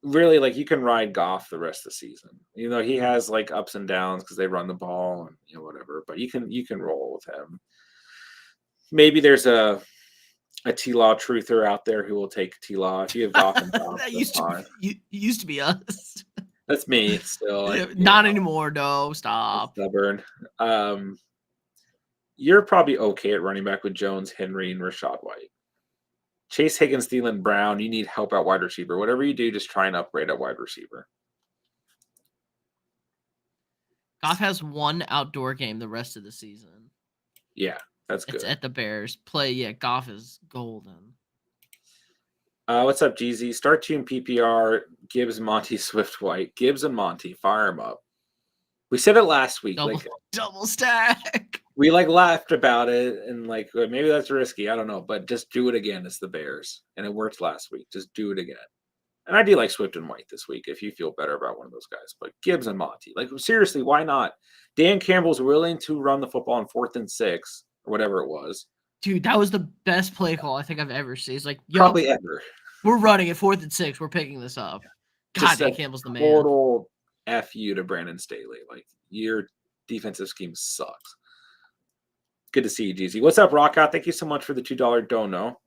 Really, like, you can ride Goff the rest of the season. You know, he has like ups and downs because they run the ball and whatever, but you can roll with him. Maybe there's a T-Law truther out there who will take T-Law. If you have Goff and Dobbs, that used to be us. That's me still. Not anymore, no. Stop. Stubborn. You're probably okay at running back with Jones, Henry, and Rashad White. Chase, Higgins, Thielen, Brown. You need help at wide receiver. Whatever you do, just try and upgrade at wide receiver. Goff has one outdoor game the rest of the season. Yeah, that's It's good. at the Bears. Goff is golden. What's up, GZ? Start team PPR, Gibbs, Monty, Swift, White. Gibbs and Monty, fire them up. We said it last week. Double stack. We laughed about it and maybe that's risky. I don't know, but just do it again. It's the Bears, and it worked last week. Just do it again. And I do like Swift and White this week if you feel better about one of those guys. But Gibbs and Monty, seriously, why not? Dan Campbell's willing to run the football on 4th and 6 or whatever it was. Dude, that was the best play call I think I've ever seen. It's probably ever. We're running at 4th and 6. We're picking this up. God, Dan Campbell's the man. Total F you to Brandon Staley. Your defensive scheme sucks. Good to see you, GZ. What's up, Rockout? Thank you so much for the $2 dono.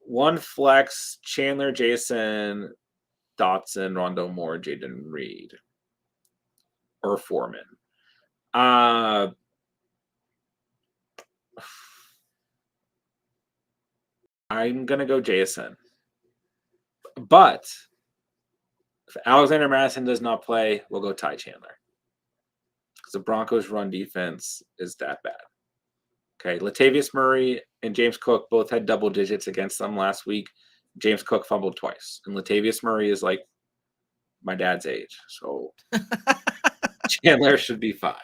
One flex, Chandler, Jason, Dotson, Rondo Moore, Jaden Reed. Or Foreman. I'm going to go Jason. But if Alexander Madison does not play, we'll go Ty Chandler. Because the Broncos' run defense is that bad. Okay, Latavius Murray and James Cook both had double digits against them last week. James Cook fumbled twice. And Latavius Murray is my dad's age. So Chandler should be fine.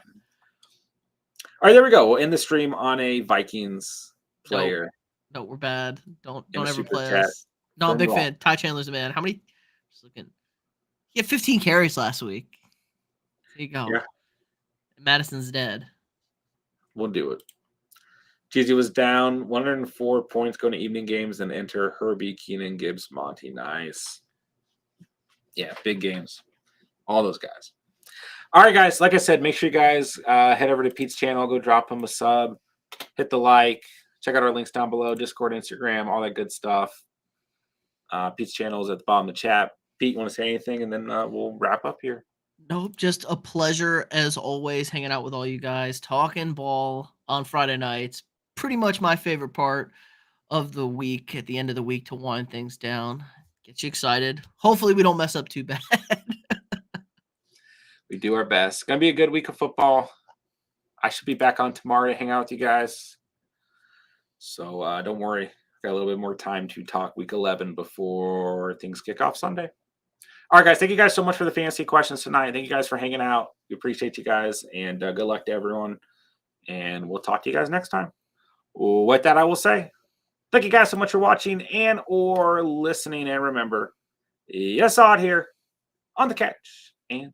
All right, there we go. We'll end the stream on a Vikings player. No, we're bad. Don't ever play us. No, I'm a big fan. Ty Chandler's a man. How many? Just looking. He had 15 carries last week. There you go. Yeah. Madison's dead. We'll do it. GZ was down 104 points going to evening games and enter Herbie, Keenan, Gibbs, Monty. Nice. Yeah, big games. All those guys. All right, guys. Like I said, make sure you guys head over to Pete's channel. Go drop him a sub. Hit the like. Check out our links down below. Discord, Instagram, all that good stuff. Pete's channel is at the bottom of the chat. Pete, you want to say anything? And then we'll wrap up here. Nope. Just a pleasure, as always, hanging out with all you guys. Talking ball on Friday nights. Pretty much my favorite part of the week at the end of the week to wind things down. Get you excited. Hopefully we don't mess up too bad. We do our best. It's going to be a good week of football. I should be back on tomorrow to hang out with you guys. So don't worry. I've got a little bit more time to talk week 11 before things kick off Sunday. All right, guys. Thank you guys so much for the fantasy questions tonight. Thank you guys for hanging out. We appreciate you guys. And good luck to everyone. And we'll talk to you guys next time. With that, I will say, thank you guys so much for watching and or listening. And remember, yes, out here on the couch and